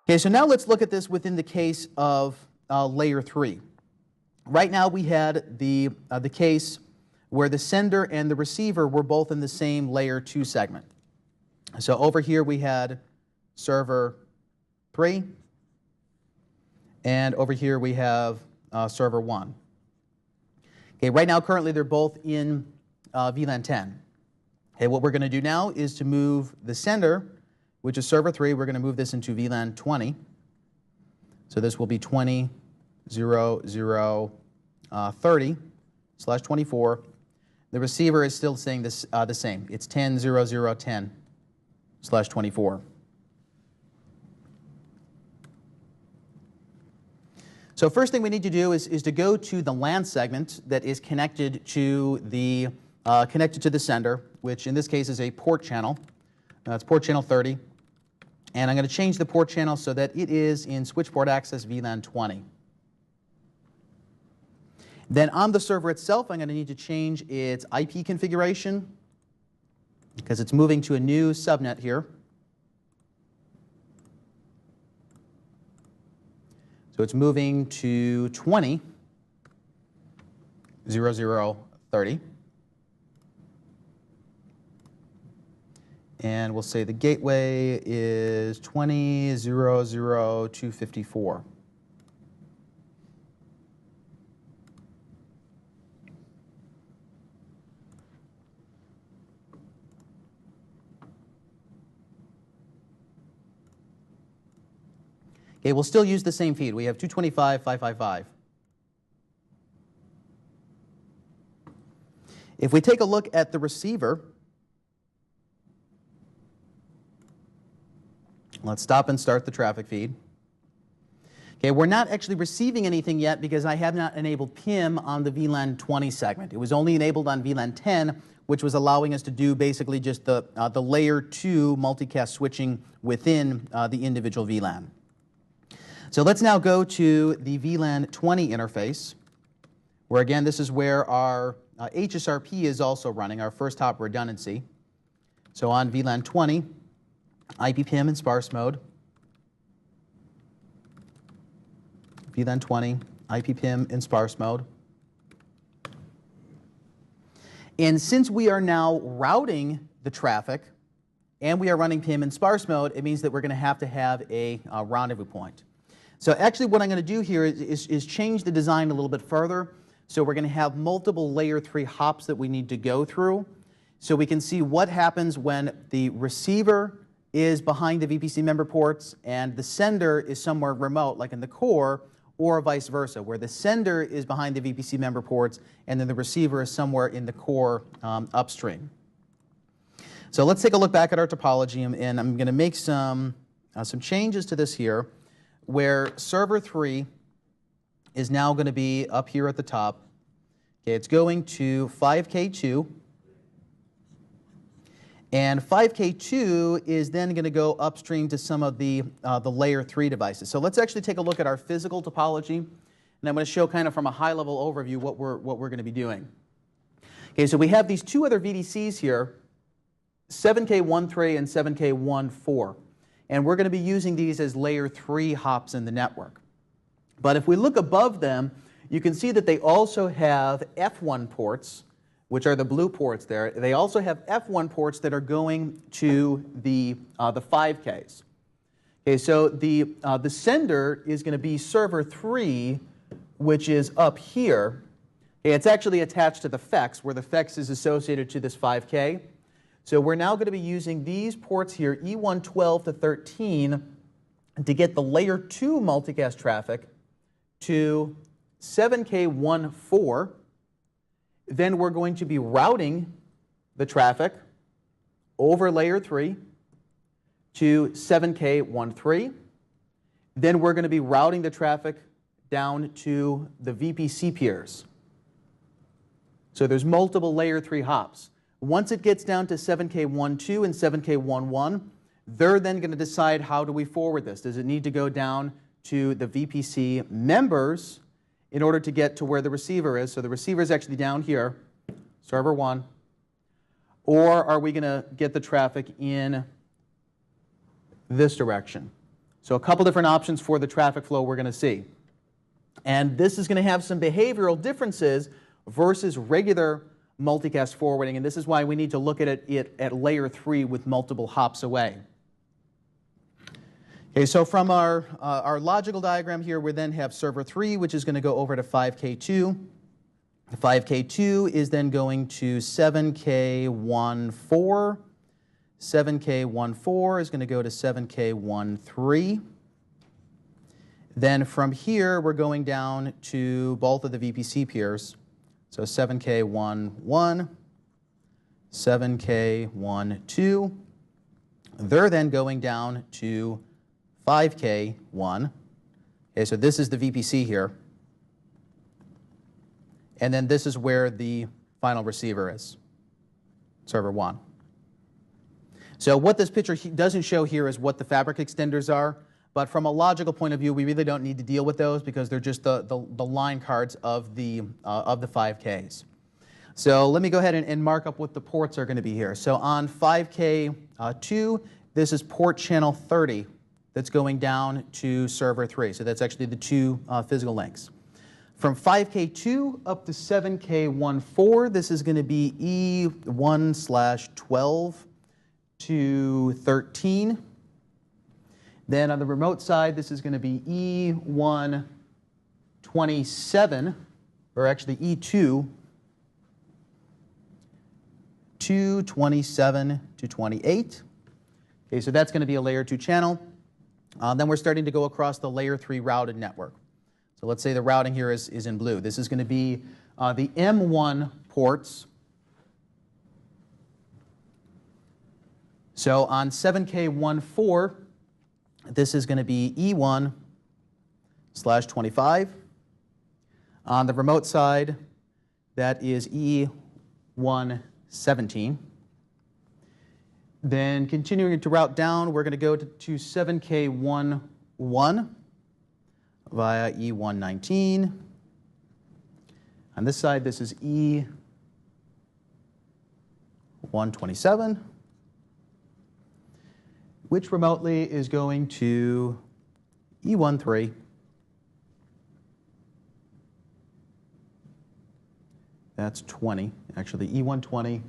Okay, so now let's look at this within the case of layer 3. Right now we had the case where the sender and the receiver were both in the same layer 2 segment. So over here we had server 3, and over here we have server 1. Okay, right now currently they're both in VLAN 10. Okay, what we're going to do now is to move the sender, which is server 3, we're going to move this into VLAN 20. So this will be 20.0.0.30/24. The receiver is still saying this the same. It's 10.0.0.10/24. So first thing we need to do is to go to the LAN segment that is connected to the sender, which in this case is a port channel. It's port channel 30. And I'm going to change the port channel so that it is in switch port access VLAN 20. Then on the server itself, I'm going to need to change its IP configuration because it's moving to a new subnet here. So it's moving to 20.0.0.30. And we'll say the gateway is 20.0.0.254. Okay, we'll still use the same feed. We have 225.555. If we take a look at the receiver, let's stop and start the traffic feed. Okay, we're not actually receiving anything yet because I have not enabled PIM on the VLAN 20 segment. It was only enabled on VLAN 10, which was allowing us to do basically just the layer 2 multicast switching within the individual VLAN. So let's now go to the VLAN 20 interface, where again, this is where our HSRP is also running, our first hop redundancy. So on VLAN 20, IP PIM in sparse mode. VLAN 20, IP PIM in sparse mode. And since we are now routing the traffic and we are running PIM in sparse mode, it means that we're going to have a rendezvous point. So actually what I'm going to do here is change the design a little bit further. So we're going to have multiple layer 3 hops that we need to go through. So we can see what happens when the receiver is behind the VPC member ports and the sender is somewhere remote, like in the core, or vice versa, where the sender is behind the VPC member ports and then the receiver is somewhere in the core upstream. So let's take a look back at our topology, and I'm going to make some changes to this here, where server 3 is now going to be up here at the top. Okay, it's going to 5K2. And 5K2 is then going to go upstream to some of the layer 3 devices. So let's actually take a look at our physical topology, and I'm going to show kind of from a high-level overview what we're going to be doing. Okay, so we have these two other VDCs here, 7K13 and 7K14. And we're going to be using these as layer 3 hops in the network. But if we look above them, you can see that they also have F1 ports, which are the blue ports there. They also have F1 ports that are going to the 5Ks. Okay, so the sender is going to be server 3, which is up here. Okay, it's actually attached to the FEX, where the FEX is associated to this 5K. So we're now going to be using these ports here, E112 to 13, to get the layer 2 multicast traffic to 7K14. Then we're going to be routing the traffic over layer 3 to 7K13. Then we're going to be routing the traffic down to the VPC peers. So there's multiple layer 3 hops. Once it gets down to 7K12 and 7K11, they're then going to decide, how do we forward this? Does it need to go down to the VPC members in order to get to where the receiver is? So the receiver is actually down here, server 1. Or are we going to get the traffic in this direction? So a couple different options for the traffic flow we're going to see. And this is going to have some behavioral differences versus regular multicast forwarding, and this is why we need to look at it at layer 3 with multiple hops away. Okay, so from our logical diagram here, we then have server 3, which is going to go over to 5K2. 5K2 is then going to 7K14. 7K14 is going to go to 7K13. Then from here, we're going down to both of the VPC peers. So 7K11, 7K12. They're then going down to 5K1. Okay, so this is the VPC here. And then this is where the final receiver is, server 1. So what this picture doesn't show here is what the fabric extenders are, but from a logical point of view, we really don't need to deal with those because they're just the line cards of the 5Ks. So let me go ahead and mark up what the ports are going to be here. So on 5K2, this is port channel 30 that's going down to server 3. So that's actually the two physical links. From 5K2 up to 7K14, this is going to be E1/12 to 13. Then on the remote side, this is going to be E127, or actually E2, to 27 to 28. Okay, so that's going to be a layer 2 channel. Then we're starting to go across the layer 3 routed network. So let's say the routing here is in blue. This is going to be the M1 ports. So on 7K14, this is going to be E1/25. On the remote side, that is E117. Then continuing to route down, we're going to go to 7K11 via E119. On this side, this is E127, which remotely is going to E13. That's 20, actually E120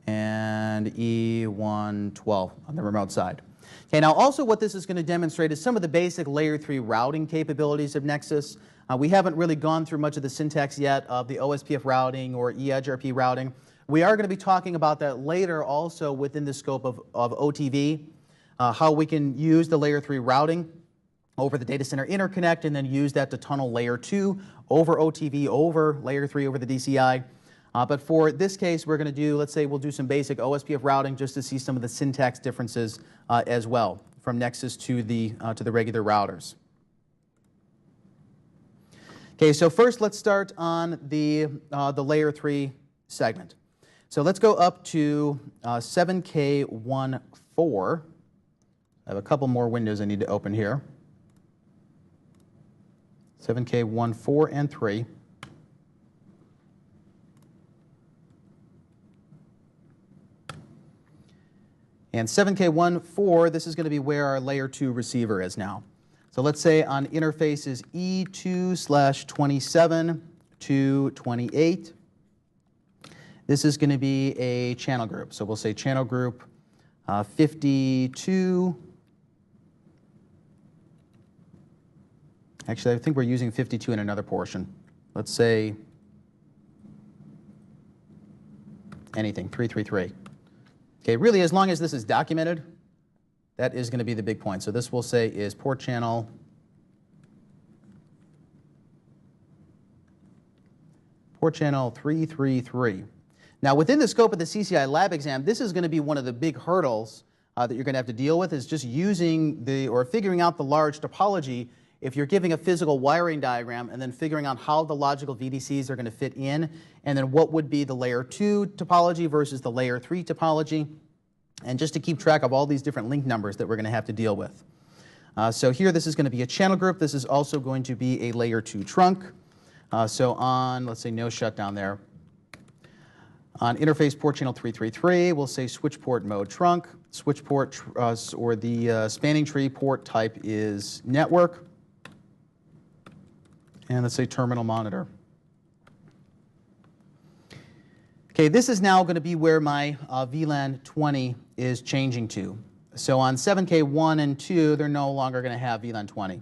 and E112 on the remote side. Okay, now also what this is going to demonstrate is some of the basic layer 3 routing capabilities of Nexus. We haven't really gone through much of the syntax yet of the OSPF routing or EdgeRP routing. We are going to be talking about that later also within the scope of OTV, how we can use the layer 3 routing over the data center interconnect and then use that to tunnel layer 2 over OTV over layer 3 over the DCI. But for this case, we're going to do, let's say we'll do some basic OSPF routing just to see some of the syntax differences as well from Nexus to the regular routers. Okay, so first let's start on the layer 3 segment. So let's go up to 7K14. I have a couple more windows I need to open here. 7K14 and 3. And 7K14, this is going to be where our layer 2 receiver is now. So let's say on interfaces E2/27 to 28. This is going to be a channel group. So we'll say channel group 52. Actually, I think we're using 52 in another portion. Let's say anything, 333. Okay, really, as long as this is documented, that is going to be the big point. So this we'll say is port channel 333. Now, within the scope of the CCI lab exam, this is going to be one of the big hurdles that you're going to have to deal with, is just using or figuring out the large topology if you're giving a physical wiring diagram and then figuring out how the logical VDCs are going to fit in, and then what would be the layer 2 topology versus the layer 3 topology, and just to keep track of all these different link numbers that we're going to have to deal with. So here this is going to be a channel group. This is also going to be a layer 2 trunk. So on, let's say no shutdown there. On interface port channel 333, we'll say switch port mode trunk. Switch port or the spanning tree port type is network. And let's say terminal monitor. Okay, this is now going to be where my VLAN 20 is changing to. So on 7K1 and 2, they're no longer going to have VLAN 20.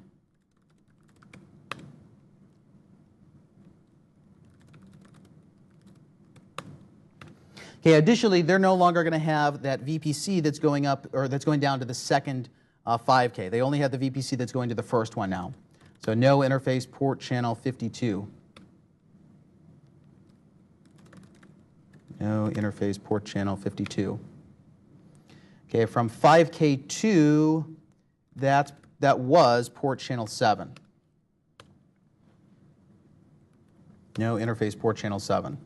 Okay, additionally, they're no longer going to have that VPC that's going up or that's going down to the second 5K. They only have the VPC that's going to the first one now. So no interface port channel 52. No interface port channel 52. Okay, from 5K2, that was port channel 7. No interface port channel 7.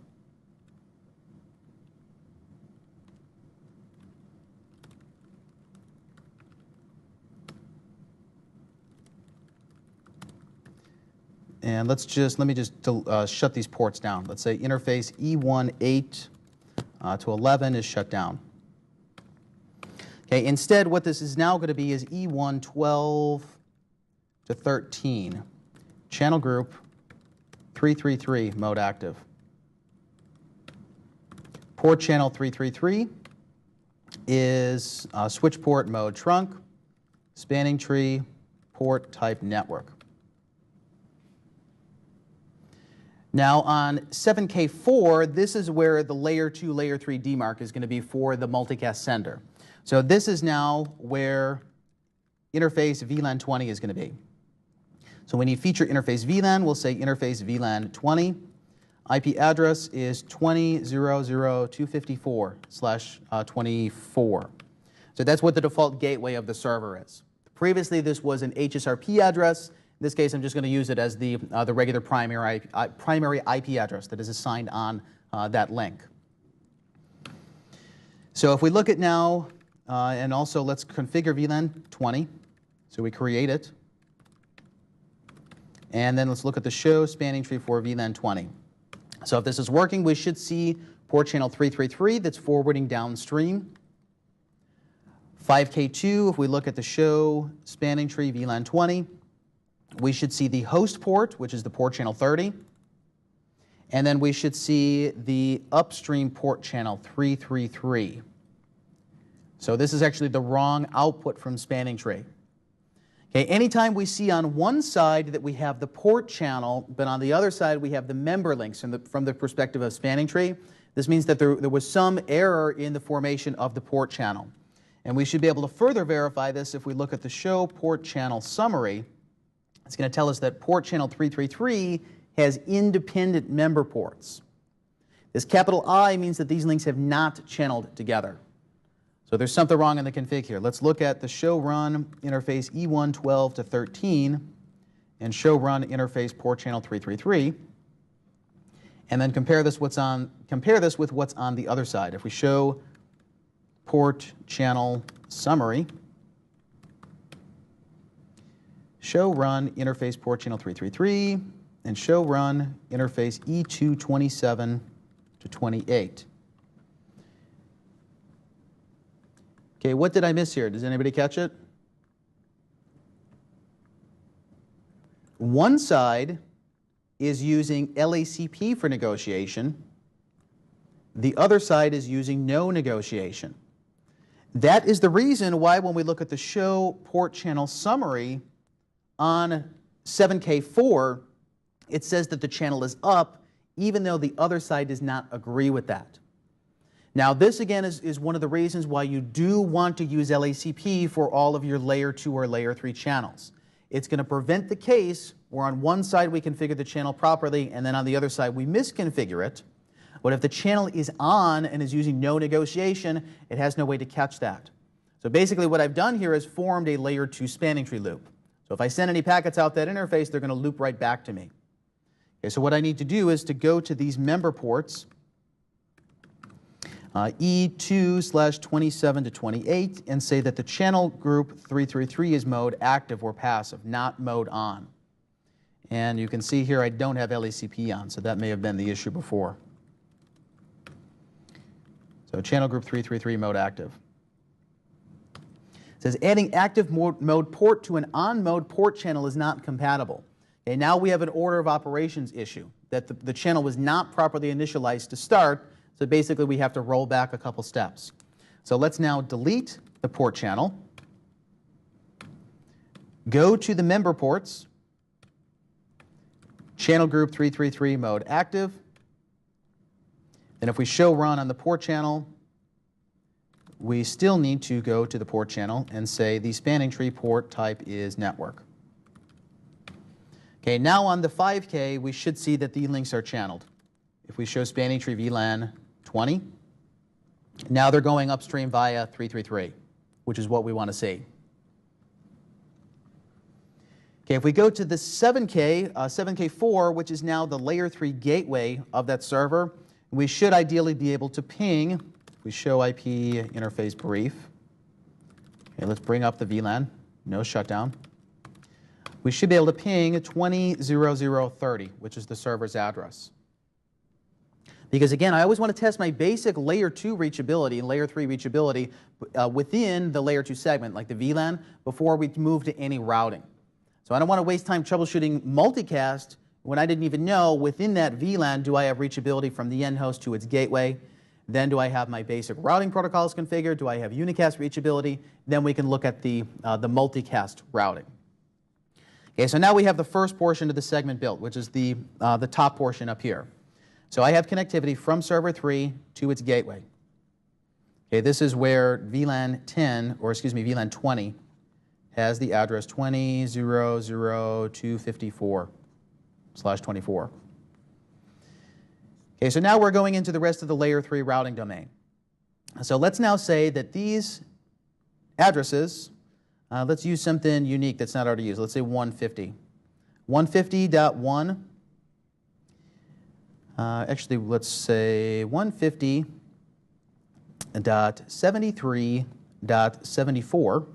And let me just shut these ports down. Let's say interface E1 8 to 11 is shut down. Okay, instead what this is now going to be is E1 12 to 13. Channel group 333 mode active. Port channel 333 is switch port mode trunk, spanning tree, port type network. Now on 7K4, this is where the layer 2, layer 3 demarc is going to be for the multicast sender. So this is now where interface VLAN 20 is going to be. So when you feature interface VLAN, we'll say interface VLAN 20. IP address is 20.0.0.254/24. So that's what the default gateway of the server is. Previously, this was an HSRP address. In this case, I'm just going to use it as the regular primary IP address that is assigned on that link. So if we look at now, and also let's configure VLAN 20. So we create it. And then let's look at the show spanning tree for VLAN 20. So if this is working, we should see port channel 333 that's forwarding downstream. 5K2, if we look at the show spanning tree VLAN 20, we should see the host port, which is the port channel 30. And then we should see the upstream port channel 333. So this is actually the wrong output from spanning tree. Okay, anytime we see on one side that we have the port channel, but on the other side we have the member links from the perspective of spanning tree, this means that there was some error in the formation of the port channel. And we should be able to further verify this if we look at the show port channel summary. It's going to tell us that port channel 333 has independent member ports. This capital I means that these links have not channeled together. So there's something wrong in the config here. Let's look at the show run interface E1 12 to 13 and show run interface port channel 333, and then compare this with what's on the other side. If we show port channel summary, show run interface port channel 333, and show run interface E2 27 to 28. Okay, what did I miss here? Does anybody catch it? One side is using LACP for negotiation. The other side is using no negotiation. That is the reason why when we look at the show port channel summary on 7K4, it says that the channel is up, even though the other side does not agree with that. Now, this again is one of the reasons why you do want to use LACP for all of your layer 2 or layer 3 channels. It's going to prevent the case where on one side we configure the channel properly and then on the other side we misconfigure it. But if the channel is on and is using no negotiation, it has no way to catch that. So basically what I've done here is formed a layer 2 spanning tree loop. So if I send any packets out that interface, they're going to loop right back to me. Okay, so what I need to do is to go to these member ports, E2/27 to 28, and say that the channel group 333 is mode active or passive, not mode on. And you can see here I don't have LACP on, so that may have been the issue before. So channel group 333 mode active. It says adding active mode port to an on mode port channel is not compatible. Okay, now we have an order of operations issue, that the channel was not properly initialized to start, so basically we have to roll back a couple steps. So let's now delete the port channel, go to the member ports, channel group 333 mode active, and if we show run on the port channel, we still need to go to the port channel and say the spanning tree port type is network. Okay, now on the 5K, we should see that the links are channeled. If we show spanning tree VLAN 20, now they're going upstream via 333, which is what we want to see. Okay, if we go to the 7K, 7K4, which is now the layer 3 gateway of that server, we should ideally be able to ping. If we show IP interface brief, okay, let's bring up the VLAN, no shutdown. We should be able to ping 20.00.30, which is the server's address. Because again, I always want to test my basic layer 2 reachability and layer 3 reachability within the layer 2 segment, like the VLAN, before we move to any routing. So I don't want to waste time troubleshooting multicast when I didn't even know within that VLAN do I have reachability from the end host to its gateway. Then do I have my basic routing protocols configured? Do I have unicast reachability? Then we can look at the multicast routing. Okay, so now we have the first portion of the segment built, which is the top portion up here. So I have connectivity from server 3 to its gateway. Okay, this is where VLAN 10, or excuse me, VLAN 20, has the address 20.0.0.254/24. Okay, so now we're going into the rest of the layer 3 routing domain. So let's now say that these addresses, let's use something unique that's not already used. Let's say 150. 150.1, actually let's say 150.73.74.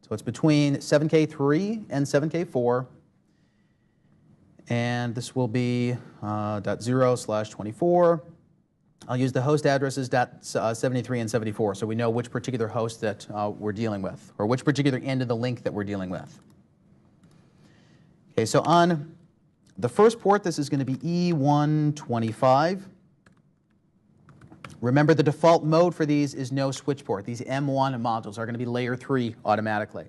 So it's between 7K3 and 7K4. And this will be .0/24. I'll use the host addresses .73 and 74, so we know which particular host that we're dealing with, or which particular end of the link that we're dealing with. Okay, so on the first port, this is going to be E125. Remember, the default mode for these is no switch port. These M1 modules are going to be layer 3 automatically.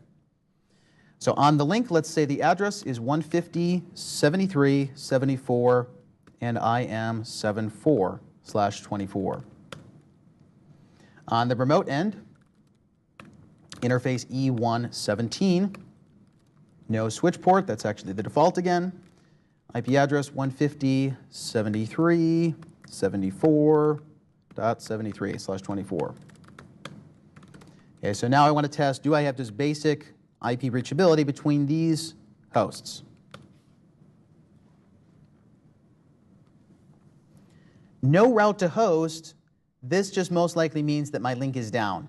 So on the link, let's say the address is 150.73.74, and I am 74/24. On the remote end, interface E117, no switch port. That's actually the default again. IP address 150.73.74.73/24. Okay, so now I want to test, do I have this basic IP reachability between these hosts? No route to host, this just most likely means that my link is down.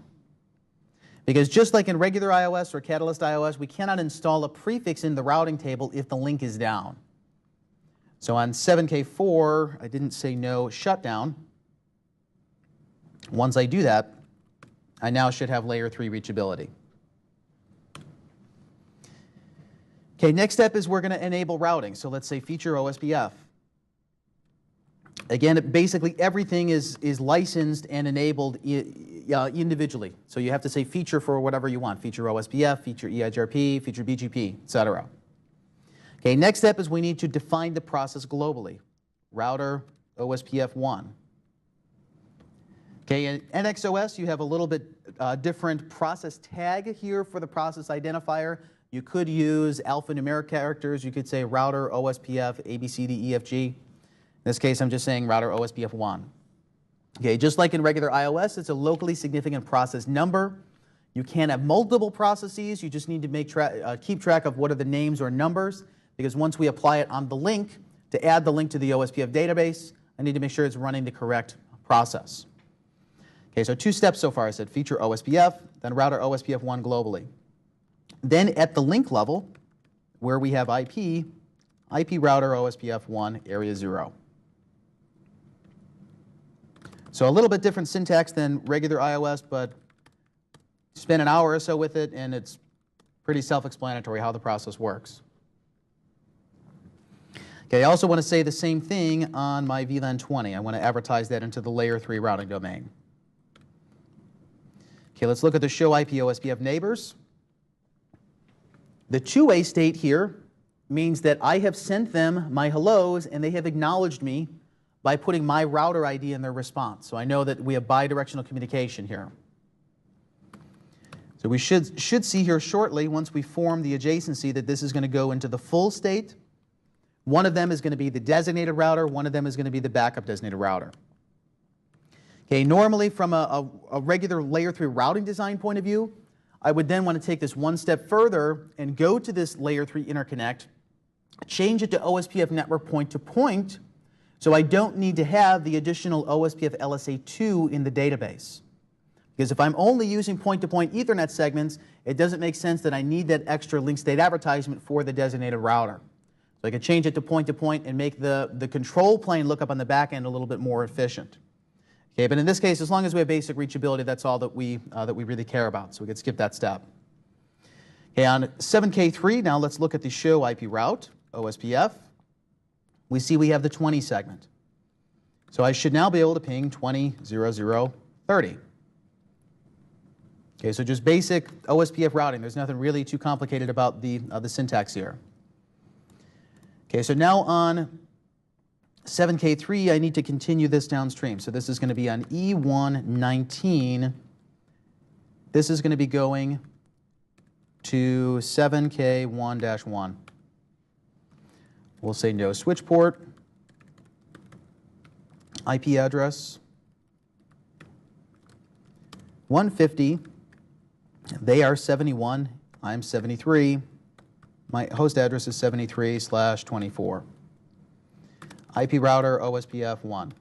Because just like in regular iOS or Catalyst iOS, we cannot install a prefix in the routing table if the link is down. So on 7K4, I didn't say no shutdown. Once I do that, I now should have layer 3 reachability. Okay, next step is we're going to enable routing. So let's say feature OSPF. Again, basically everything is licensed and enabled individually. So you have to say feature for whatever you want. Feature OSPF, feature EIGRP, feature BGP, etc. Okay, next step is we need to define the process globally. Router OSPF1. Okay, in NXOS, you have a little bit different process tag here for the process identifier. You could use alphanumeric characters. You could say router OSPF ABCDEFG. In this case, I'm just saying router OSPF1. Okay, just like in regular iOS, it's a locally significant process number. You can't have multiple processes. You just need to keep track of what are the names or numbers, because once we apply it on the link, to add the link to the OSPF database, I need to make sure it's running the correct process. Okay, so 2 steps so far. I said feature OSPF, then router OSPF1 globally. Then at the link level, where we have IP router OSPF1 area 0. So a little bit different syntax than regular iOS, but spend an hour or so with it, and it's pretty self-explanatory how the process works. Okay, I also want to say the same thing on my VLAN 20. I want to advertise that into the layer 3 routing domain. Okay, let's look at the show IP OSPF neighbors. The two-way state here means that I have sent them my hellos and they have acknowledged me by putting my router ID in their response. So I know that we have bidirectional communication here. So we should see here shortly, once we form the adjacency, that this is going to go into the full state. One of them is going to be the designated router. One of them is going to be the backup designated router. Okay, normally from a regular layer 3 routing design point of view, I would then want to take this one step further and go to this layer 3 interconnect, change it to OSPF network point-to-point, so I don't need to have the additional OSPF LSA2 in the database. Because if I'm only using point-to-point Ethernet segments, it doesn't make sense that I need that extra link state advertisement for the designated router. So I could change it to point-to-point and make the control plane look up on the back end a little bit more efficient. Okay, but in this case, as long as we have basic reachability, that's all that we really care about. So we could skip that step. Okay, on 7K3, now let's look at the show IP route, OSPF. We see we have the 20 segment. So I should now be able to ping 20.00.30. Okay, so just basic OSPF routing. There's nothing really too complicated about the syntax here. Okay, so now on 7K3, I need to continue this downstream. So this is going to be on E119. This is going to be going to 7K1-1. We'll say no switch port, IP address 150. They are 71. I'm 73. My host address is 73/24. IP router OSPF 1.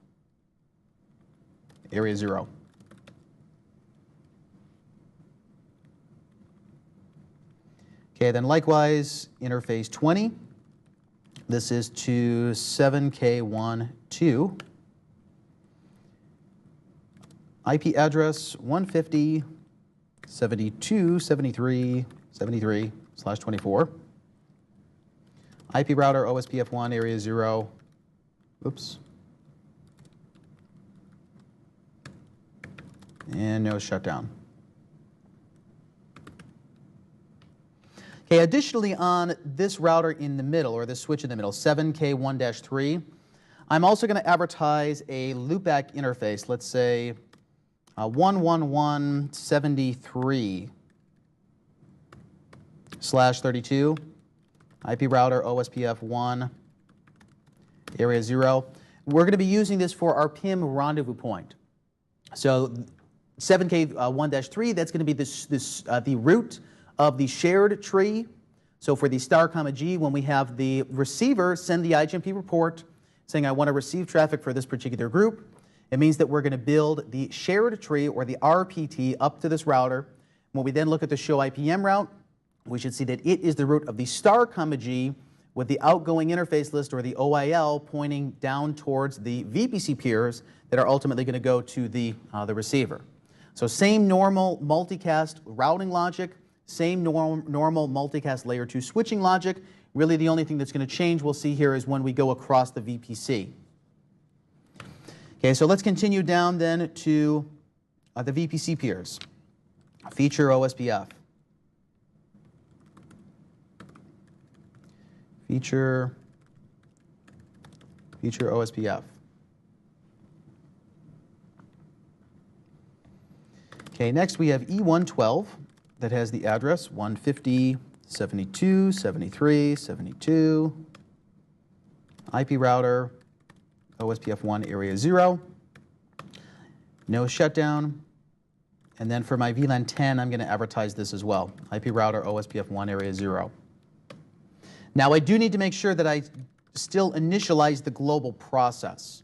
Area 0. Okay, then likewise, interface 20. This is to 7K1-2. IP address 150, 72, 73, 73/24. IP router OSPF 1, area 0. Oops. And no shutdown. Okay, additionally on this router in the middle, or this switch in the middle, 7K1-3, I'm also going to advertise a loopback interface, let's say 111.73/32, IP router OSPF 1, area 0. We're going to be using this for our PIM rendezvous point. So 7K1-3, that's going to be the root of the shared tree. So for the star comma G, when we have the receiver send the IGMP report saying I want to receive traffic for this particular group, it means that we're going to build the shared tree, or the RPT, up to this router. When we then look at the show IPM route, we should see that it is the root of the star comma G with the outgoing interface list, or the OIL, pointing down towards the VPC peers that are ultimately going to go to the receiver. So same normal multicast routing logic, same normal multicast layer 2 switching logic. Really the only thing that's going to change, we'll see here, is when we go across the VPC. Okay, so let's continue down then to the VPC peers. Feature OSPF. Feature OSPF. Okay, next we have E112 that has the address 150, 72, 73, 72. IP router OSPF 1, area 0. No shutdown. And then for my VLAN 10, I'm going to advertise this as well. IP router OSPF 1, area 0. Now I do need to make sure that I still initialize the global process.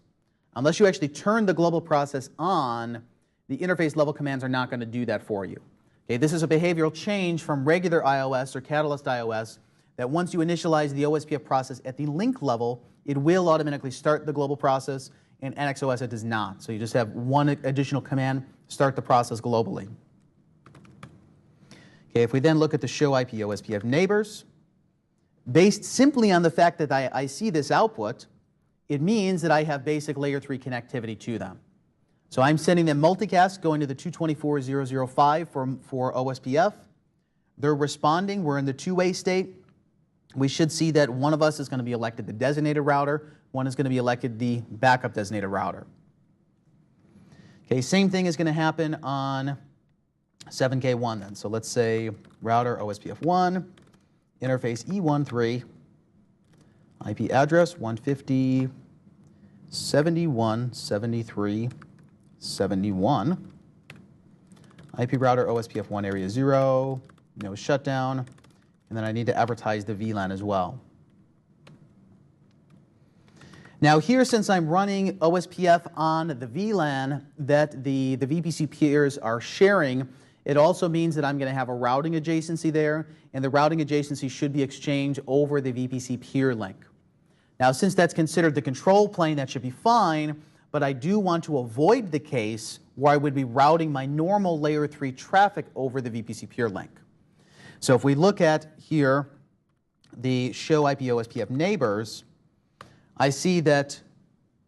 Unless you actually turn the global process on, the interface level commands are not going to do that for you. Okay, this is a behavioral change from regular iOS or Catalyst iOS, that once you initialize the OSPF process at the link level, it will automatically start the global process, and NXOS it does not. So you just have one additional command, start the process globally. Okay, if we then look at the show IP OSPF neighbors, based simply on the fact that I see this output, it means that I have basic layer 3 connectivity to them. So I'm sending them multicast going to the 224.0.0.5 for OSPF. They're responding. We're in the two-way state. We should see that one of us is going to be elected the designated router, one is going to be elected the backup designated router. Okay, same thing is going to happen on 7K1 then. So let's say router OSPF1, interface E13, IP address 150.71.73.71, IP router OSPF1 area 0, no shutdown, and then I need to advertise the VLAN as well. Now here, since I'm running OSPF on the VLAN that the VPC peers are sharing, it also means that I'm going to have a routing adjacency there, and the routing adjacency should be exchanged over the VPC peer link. Now, since that's considered the control plane, that should be fine, but I do want to avoid the case where I would be routing my normal layer 3 traffic over the VPC peer link. So if we look at here the show IP OSPF neighbors, I see that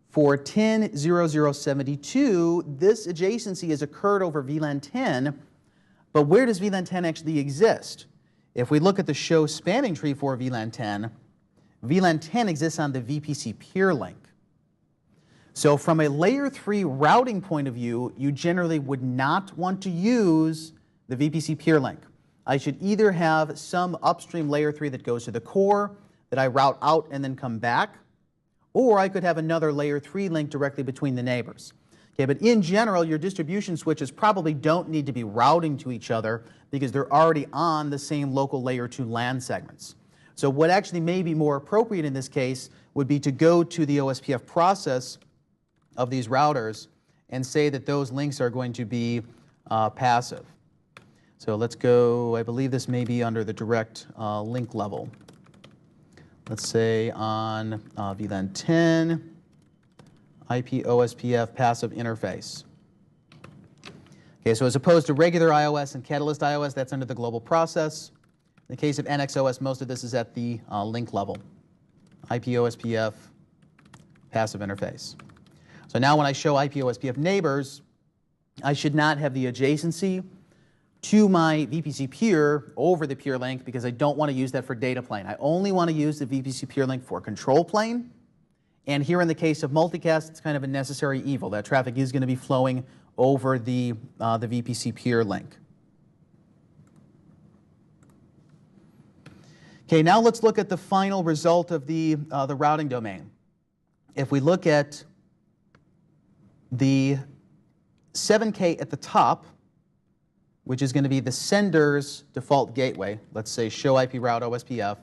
for 10.0.0.72, this adjacency has occurred over VLAN 10, but where does VLAN 10 actually exist? If we look at the show spanning tree for VLAN 10, VLAN 10 exists on the VPC peer link. So from a layer 3 routing point of view, you generally would not want to use the VPC peer link. I should either have some upstream layer 3 that goes to the core that I route out and then come back, or I could have another layer 3 link directly between the neighbors. Okay, but in general, your distribution switches probably don't need to be routing to each other because they're already on the same local layer 2 LAN segments. So what actually may be more appropriate in this case would be to go to the OSPF process of these routers and say that those links are going to be passive. So let's go, I believe this may be under the direct link level. Let's say on VLAN 10, IP OSPF passive interface. Okay, so as opposed to regular iOS and Catalyst iOS, that's under the global process. In the case of NXOS, most of this is at the link level. IP OSPF passive interface. So now when I show IP OSPF neighbors, I should not have the adjacency to my VPC peer over the peer link because I don't want to use that for data plane. I only want to use the VPC peer link for control plane. And here in the case of multicast, it's kind of a necessary evil. That traffic is going to be flowing over the VPC peer link. Okay, now let's look at the final result of the routing domain. If we look at the 7K at the top, which is going to be the sender's default gateway, let's say show IP route OSPF,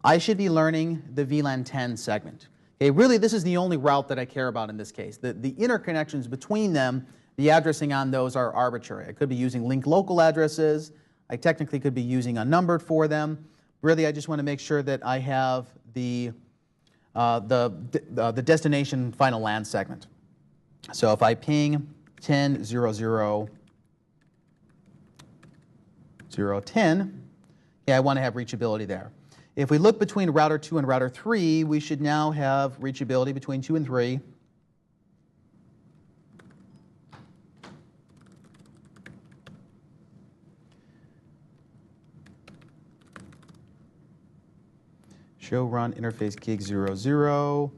I should be learning the VLAN 10 segment. Okay, really this is the only route that I care about in this case. The interconnections between them, the addressing on those are arbitrary. I could be using link local addresses. I technically could be using unnumbered for them. Really, I just want to make sure that I have the destination final LAN segment. So if I ping 10.0.0.0.10, yeah, I want to have reachability there. If we look between router 2 and router 3, we should now have reachability between 2 and 3. Show run interface gig 00.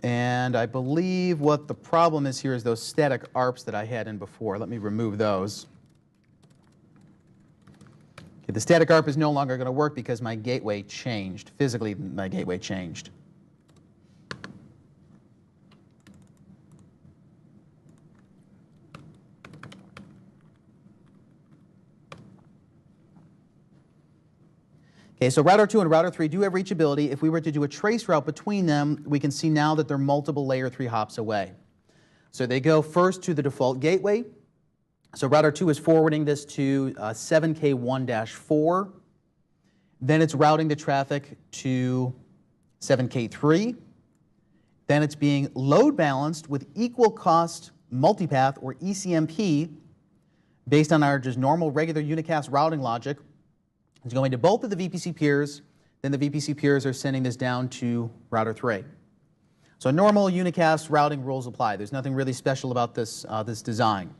And I believe what the problem is here is those static ARPs that I had in before. Let me remove those. Okay, the static ARP is no longer going to work because my gateway changed. Physically, my gateway changed. Okay, so router 2 and router 3 do have reachability. If we were to do a trace route between them, we can see now that they're multiple layer 3 hops away. So they go first to the default gateway. So router 2 is forwarding this to 7K1-4. Then it's routing the traffic to 7K3. Then it's being load balanced with equal cost multipath, or ECMP, based on our just normal regular unicast routing logic. It's going to both of the VPC peers. Then the VPC peers are sending this down to router 3. So normal unicast routing rules apply. There's nothing really special about this, this design.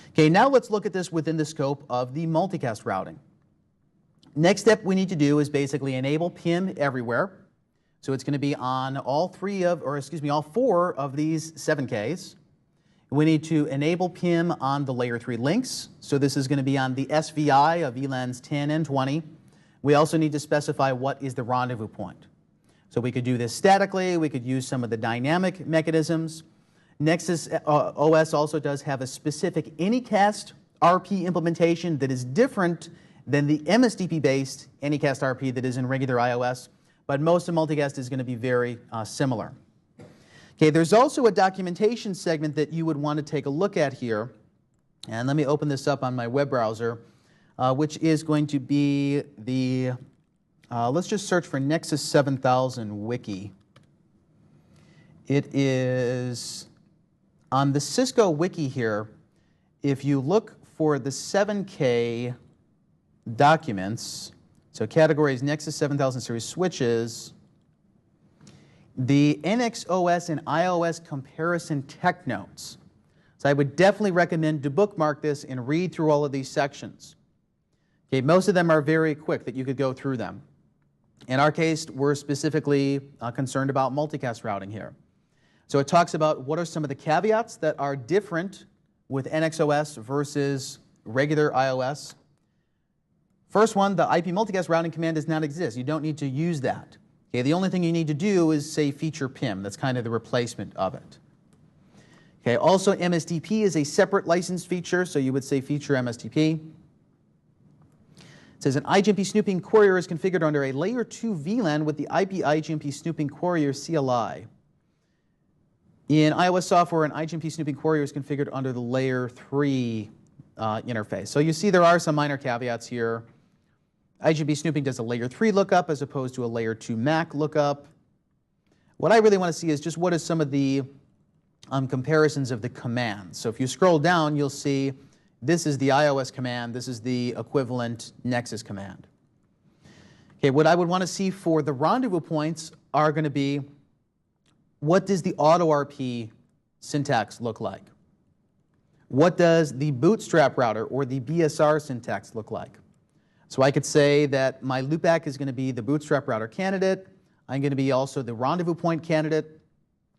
Okay, now let's look at this within the scope of the multicast routing. Next step we need to do is basically enable PIM everywhere. So it's going to be on all all 4 of these 7Ks. We need to enable PIM on the layer 3 links. So this is going to be on the SVI of VLANs 10 and 20. We also need to specify what is the rendezvous point. So we could do this statically. We could use some of the dynamic mechanisms. Nexus OS also does have a specific Anycast RP implementation that is different than the MSDP-based Anycast RP that is in regular iOS, but most of Multicast is going to be very similar. Okay, there's also a documentation segment that you would want to take a look at here. And let me open this up on my web browser, which is going to be the, let's just search for Nexus 7000 Wiki. It is on the Cisco Wiki here. If you look for the 7K documents, so categories Nexus 7000 series switches, the NXOS and iOS comparison tech notes. So I would definitely recommend to bookmark this and read through all of these sections. Okay, most of them are very quick that you could go through them. In our case, we're specifically concerned about multicast routing here. So it talks about what are some of the caveats that are different with NXOS versus regular iOS. First one, the IP multicast routing command does not exist. You don't need to use that. Okay, the only thing you need to do is say feature PIM. That's kind of the replacement of it. Okay, also MSDP is a separate licensed feature, so you would say feature MSDP. It says an IGMP snooping courier is configured under a layer 2 VLAN with the IP IGMP snooping courier CLI. In iOS software, an IGMP snooping courier is configured under the layer 3 interface. So you see there are some minor caveats here. IGMP snooping does a layer 3 lookup as opposed to a layer 2 MAC lookup. What I really want to see is just what are some of the comparisons of the commands. So if you scroll down, you'll see this is the iOS command, this is the equivalent Nexus command. Okay, what I would want to see for the rendezvous points are going to be, what does the AutoRP syntax look like? What does the bootstrap router or the BSR syntax look like? So I could say that my loopback is going to be the bootstrap router candidate. I'm going to be also the rendezvous point candidate.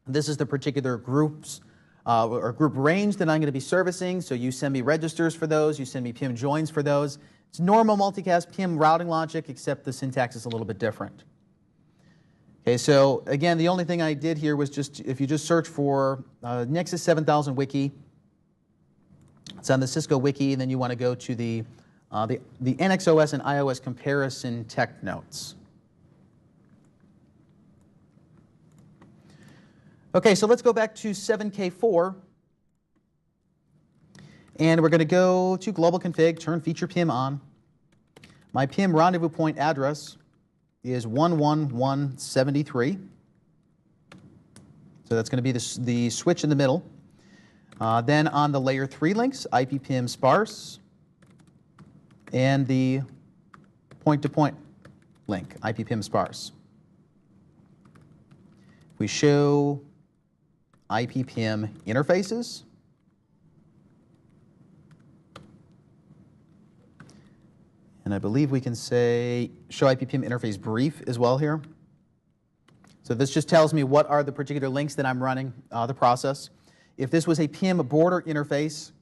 This is the particular groups or group range that I'm going to be servicing. So you send me registers for those. You send me PIM joins for those. It's normal multicast PIM routing logic, except the syntax is a little bit different. Okay, so again, the only thing I did here was just, if you just search for Nexus 7000 Wiki, it's on the Cisco Wiki, and then you want to go to the NXOS and iOS comparison tech notes. Okay, so let's go back to 7K4. And we're going to go to global config, turn feature PIM on. My PIM rendezvous point address is 11173. So that's going to be the switch in the middle. Then on the layer 3 links, IP PIM sparse, and the point-to-point link, IP PIM sparse. We show IP PIM interfaces. And I believe we can say show IP PIM interface brief as well here. So this just tells me what are the particular links that I'm running the process. If this was a PIM border interface,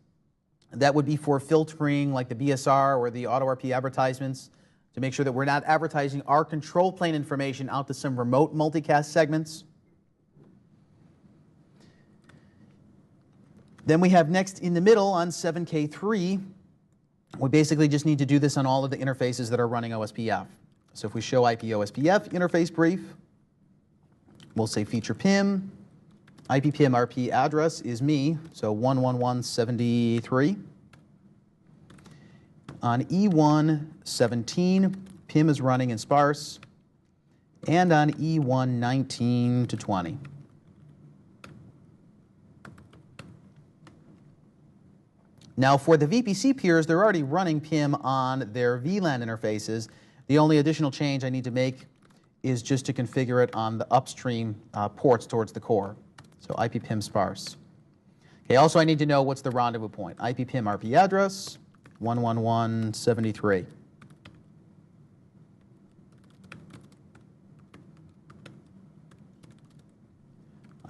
that would be for filtering like the BSR or the AutoRP advertisements to make sure that we're not advertising our control plane information out to some remote multicast segments. Then we have next in the middle on 7K3, we basically just need to do this on all of the interfaces that are running OSPF. So if we show IP OSPF interface brief, we'll say feature PIM, IP PIM RP address is me, so 11173. On E117, PIM is running in sparse, and on E1 19 to 20. Now for the VPC peers, they're already running PIM on their VLAN interfaces. The only additional change I need to make is just to configure it on the upstream ports towards the core. So IP PIM sparse. Okay, also I need to know what's the rendezvous point. IP PIM RP address, 111.73.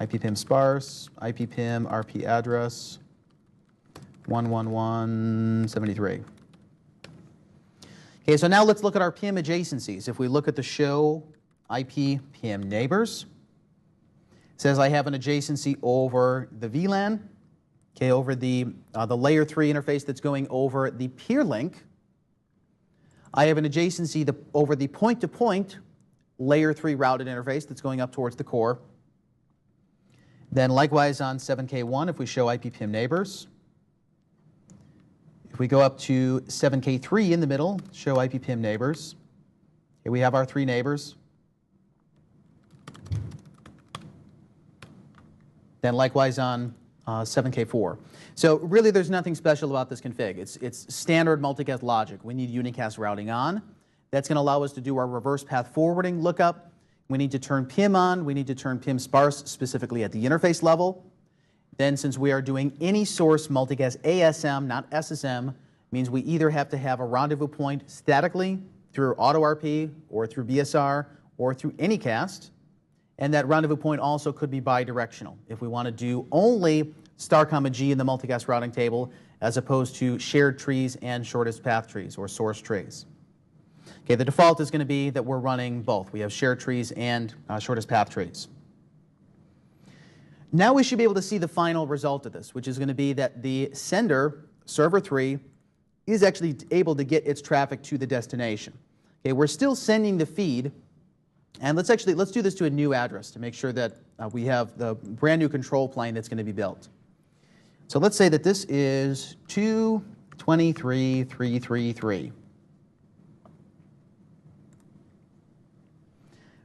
IP PIM sparse, IP PIM RP address, 111.73. Okay, so now let's look at our PIM adjacencies. If we look at the show IP PIM neighbors, it says I have an adjacency over the VLAN, okay, over the layer 3 interface that's going over the peer link. I have an adjacency over the point-to-point layer 3 routed interface that's going up towards the core. Then likewise on 7K1, if we show IP PIM neighbors, if we go up to 7K3 in the middle, show IP PIM neighbors, here we have our 3 neighbors. Then likewise on 7K4. So really there's nothing special about this config. It's standard multicast logic. We need unicast routing on. That's going to allow us to do our reverse path forwarding lookup. We need to turn PIM on. We need to turn PIM sparse specifically at the interface level. Then since we are doing any source multicast ASM, not SSM, means we either have to have a rendezvous point statically through AutoRP or through BSR or through Anycast. And that rendezvous point also could be bidirectional if we want to do only star comma G in the multicast routing table as opposed to shared trees and shortest path trees or source trees. Okay, the default is going to be that we're running both. We have shared trees and shortest path trees. Now we should be able to see the final result of this, which is going to be that the sender, server 3, is actually able to get its traffic to the destination. Okay, we're still sending the feed, and let's do this to a new address to make sure that we have the brand new control plane that's going to be built. So let's say that this is 223.333.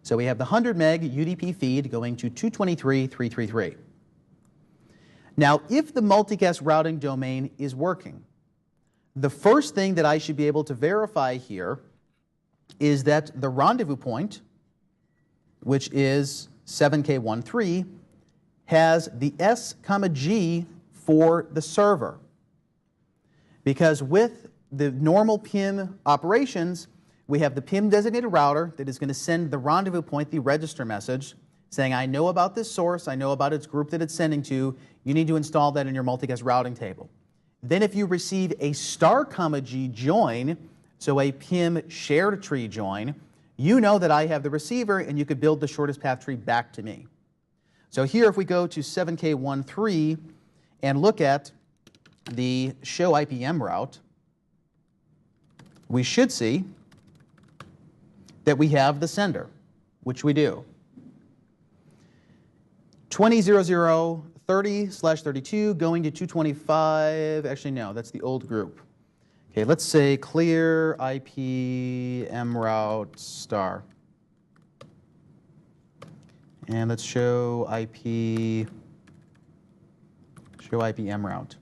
So we have the 100 meg UDP feed going to 223.333. Now, if the multicast routing domain is working, the first thing that I should be able to verify here is that the rendezvous point, which is 7K13, has the S, G for the server. Because with the normal PIM operations, we have the PIM designated router that is going to send the rendezvous point, the register message, saying, I know about this source, I know about its group that it's sending to, you need to install that in your multicast routing table. Then if you receive a star comma G join, so a PIM shared tree join, you know that I have the receiver and you could build the shortest path tree back to me. So here if we go to 7K13 and look at the show IPM route, we should see that we have the sender, which we do. 20.00.30/32 going to 225, actually no, that's the old group. Okay, let's say clear IP mroute star. And let's show IP mroute.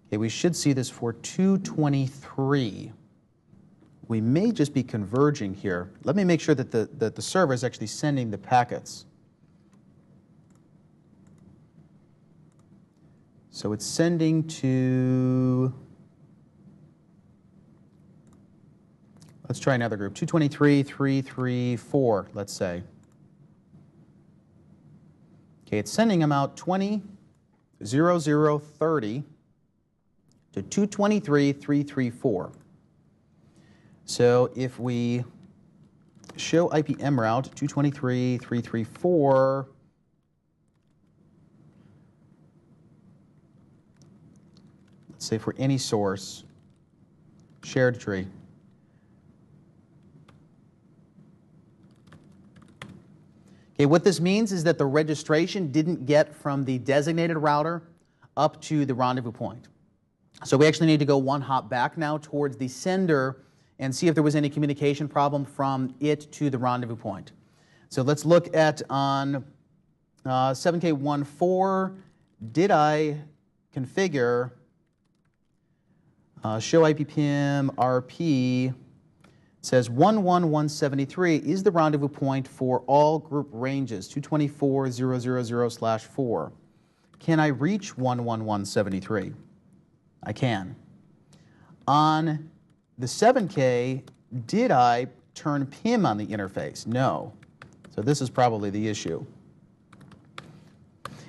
Okay, we should see this for 223. We may just be converging here. Let me make sure that the server is actually sending the packets. So it's sending to, let's try another group, 223.334, let's say. Okay, it's sending them out 20.00.30 to 223.334. So if we show IPM route 223.334, let's say for any source, shared tree. Okay, what this means is that the registration didn't get from the designated router up to the rendezvous point. So we actually need to go one hop back now towards the sender and see if there was any communication problem from it to the rendezvous point. So let's look at on 7K14, did I configure show IP PIM RP? Says 11173 is the rendezvous point for all group ranges 224.000/4. Can I reach 11173? I can. On the 7K, did I turn PIM on the interface? No. So this is probably the issue.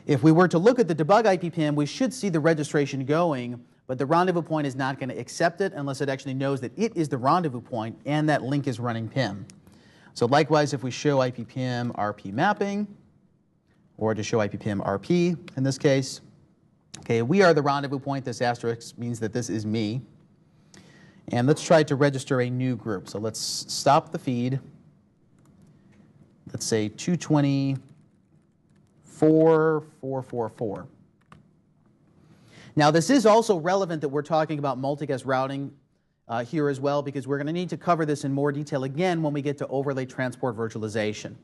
If we were to look at the debug IP PIM, we should see the registration going, but the rendezvous point is not going to accept it unless it actually knows that it is the rendezvous point and that link is running PIM. So likewise, if we show IP PIM RP mapping, or to show IP PIM RP in this case, okay, we are the rendezvous point. This asterisk means that this is me. And let's try to register a new group. So let's stop the feed. Let's say 224.444. Now, this is also relevant that we're talking about multicast routing here as well, because we're going to need to cover this in more detail again when we get to overlay transport virtualization,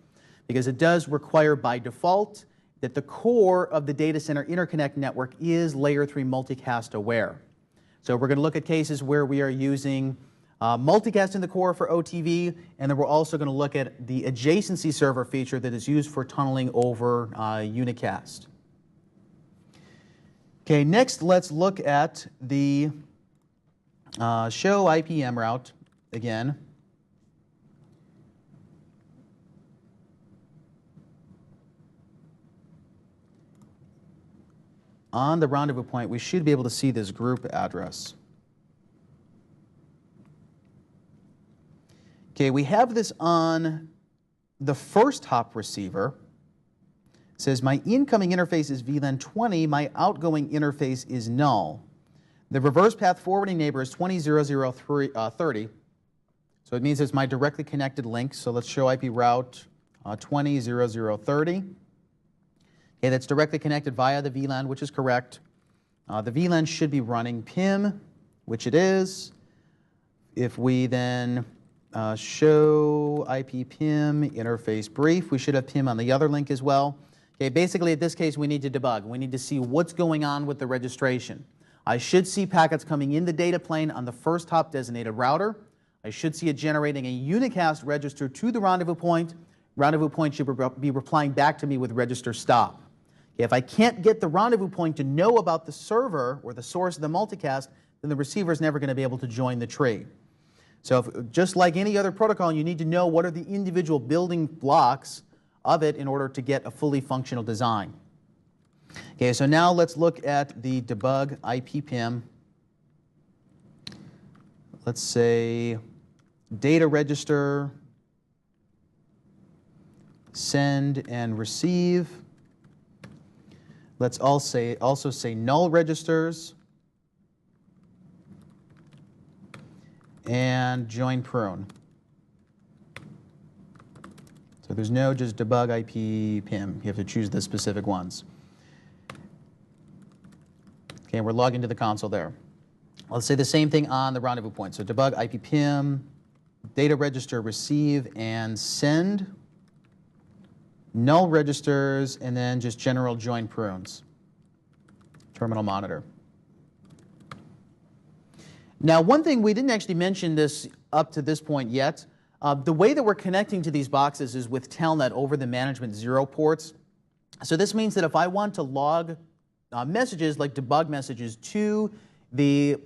because it does require by default that the core of the data center interconnect network is layer 3 multicast aware. So we're going to look at cases where we are using multicast in the core for OTV, and then we're also going to look at the adjacency server feature that is used for tunneling over unicast. Okay, next let's look at the show IPM route again. On the rendezvous point, we should be able to see this group address. Okay, we have this on the first hop receiver. It says my incoming interface is VLAN 20, my outgoing interface is null. The reverse path forwarding neighbor is 20.0.0.30. So it means it's my directly connected link. So let's show IP route 20.0.0.30. Okay, that's directly connected via the VLAN, which is correct. The VLAN should be running PIM, which it is. If we then show IP PIM interface brief, we should have PIM on the other link as well. Okay, basically, in this case, we need to debug. We need to see what's going on with the registration. I should see packets coming in the data plane on the first hop designated router. I should see it generating a unicast register to the rendezvous point. Rendezvous point should be replying back to me with register stop. Okay, if I can't get the rendezvous point to know about the server or the source of the multicast, then the receiver is never going to be able to join the tree. So just like any other protocol, you need to know what are the individual building blocks of it in order to get a fully functional design. Okay, so now let's look at the debug IP PIM. Let's say data register, send and receive. Let's also say null registers and join prune. So there's no just debug IP PIM. You have to choose the specific ones. Okay, we're logging to the console there. Let's say the same thing on the rendezvous point. So debug IP PIM, data register receive and send, null registers, and then just general join prunes. Terminal monitor. Now, one thing we didn't actually mention this up to this point yet. The way that we're connecting to these boxes is with Telnet over the management 0 ports. So this means that if I want to log messages like debug messages to the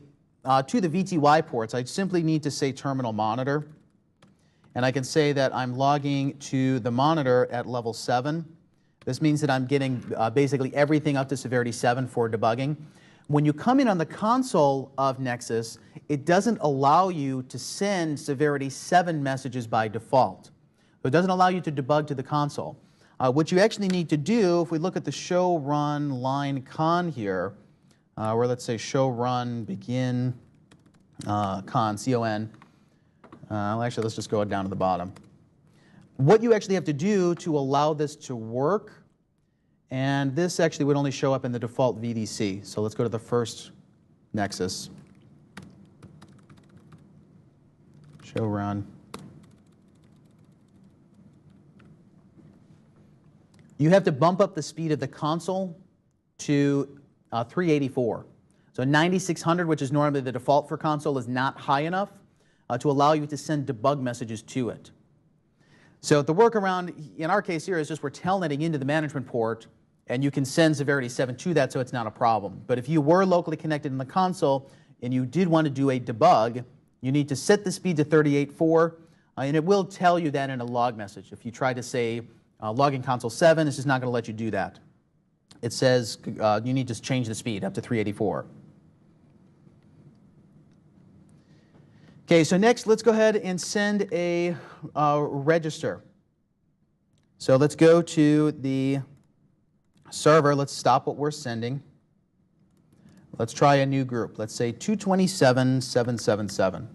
VTY ports, I simply need to say terminal monitor. And I can say that I'm logging to the monitor at level 7. This means that I'm getting basically everything up to severity 7 for debugging. When you come in on the console of Nexus, it doesn't allow you to send severity 7 messages by default. So it doesn't allow you to debug to the console. What you actually need to do, if we look at the show run line con here, where let's say show run begin con, C-O-N, well, actually, let's just go down to the bottom. What you actually have to do to allow this to work, and this actually would only show up in the default VDC. So let's go to the first Nexus. Show run. You have to bump up the speed of the console to 384. So 9600, which is normally the default for console, is not high enough to allow you to send debug messages to it. So the workaround in our case here is just we're telnetting into the management port, and you can send Severity 7 to that, so it's not a problem. But if you were locally connected in the console and you did want to do a debug, you need to set the speed to 38.4, and it will tell you that in a log message. If you try to say logging console 7, it's just not going to let you do that. It says you need to change the speed up to 384. Okay, so next let's go ahead and send a register. So let's go to the server. Let's stop what we're sending. Let's try a new group. Let's say 227.777.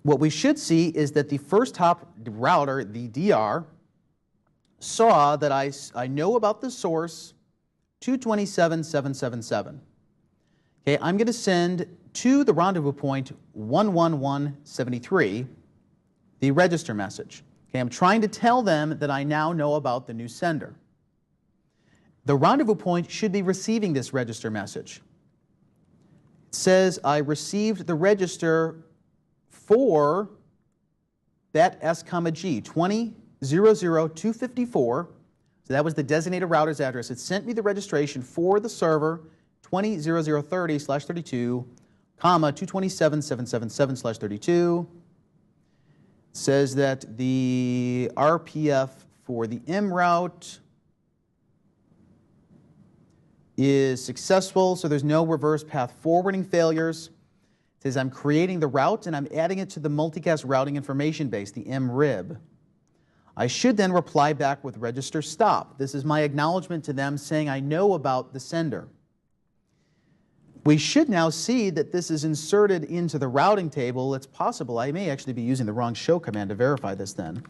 What we should see is that the first hop router, the DR, saw that I know about the source 227.777. Okay, I'm going to send to the rendezvous point 111.73 the register message. Okay, I'm trying to tell them that I now know about the new sender. The rendezvous point should be receiving this register message. It says I received the register for that S, G, 20.00254. So that was the designated router's address. It sent me the registration for the server 20.0030/32, 227.777/32. Says that the RPF for the M route is successful, so there's no reverse path forwarding failures. It says I'm creating the route and I'm adding it to the multicast routing information base, the MRIB. I should then reply back with register stop. This is my acknowledgement to them saying I know about the sender. We should now see that this is inserted into the routing table. It's possible I may actually be using the wrong show command to verify this then.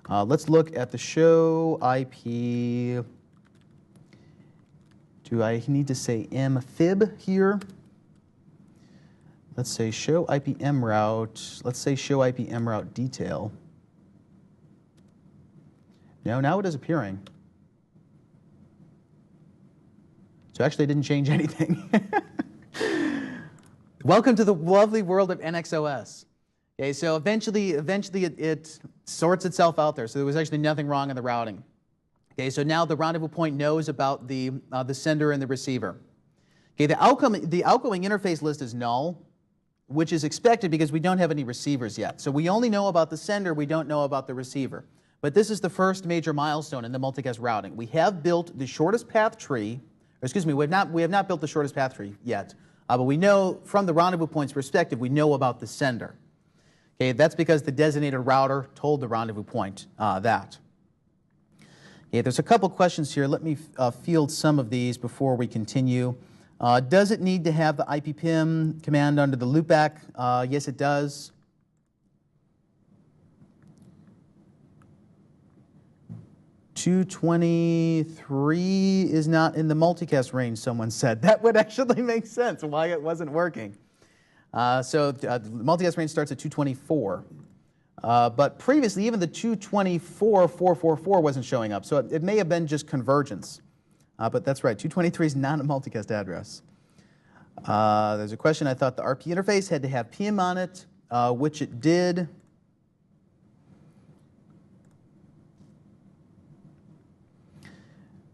Let's look at the show IP. Do I need to say mfib here? Let's say show IP mroute. Let's say show IP mroute detail. No, now it is appearing. So actually it didn't change anything. Welcome to the lovely world of NXOS. Okay, so eventually it sorts itself out there. So there was actually nothing wrong in the routing. Okay, so now the rendezvous point knows about the sender and the receiver. Okay, the outgoing interface list is null, which is expected because we don't have any receivers yet. So we only know about the sender, we don't know about the receiver. But this is the first major milestone in the multicast routing. We have built the shortest path tree, or excuse me, we have not built the shortest path tree yet. But we know from the rendezvous point's perspective, we know about the sender. Okay, that's because the designated router told the rendezvous point that. Okay, there's a couple questions here. Let me field some of these before we continue. Does it need to have the IPPIM command under the loopback? Yes, it does. .223 is not in the multicast range, someone said. That would actually make sense why it wasn't working. So the multicast range starts at 224. But previously, even the 224.444 wasn't showing up. So it may have been just convergence. But that's right, 223 is not a multicast address. There's a question. I thought the RP interface had to have PM on it, which it did.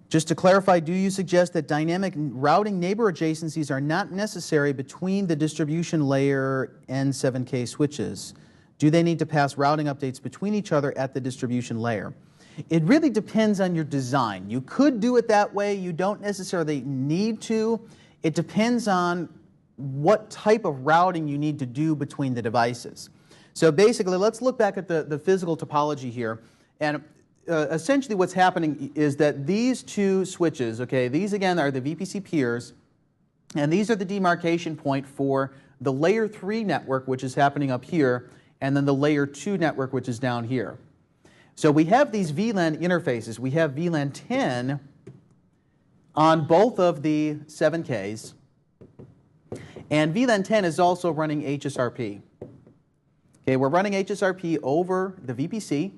Just to clarify, do you suggest that dynamic routing neighbor adjacencies are not necessary between the distribution layer and 7K switches? Do they need to pass routing updates between each other at the distribution layer? It really depends on your design. You could do it that way. You don't necessarily need to. It depends on what type of routing you need to do between the devices. So basically, let's look back at the physical topology here. And essentially what's happening is that these two switches, okay, these again are the VPC peers, and these are the demarcation point for the layer 3 network, which is happening up here, and then the layer 2 network, which is down here. So we have these VLAN interfaces. We have VLAN 10 on both of the 7Ks, and VLAN 10 is also running HSRP. Okay, we're running HSRP over the VPC.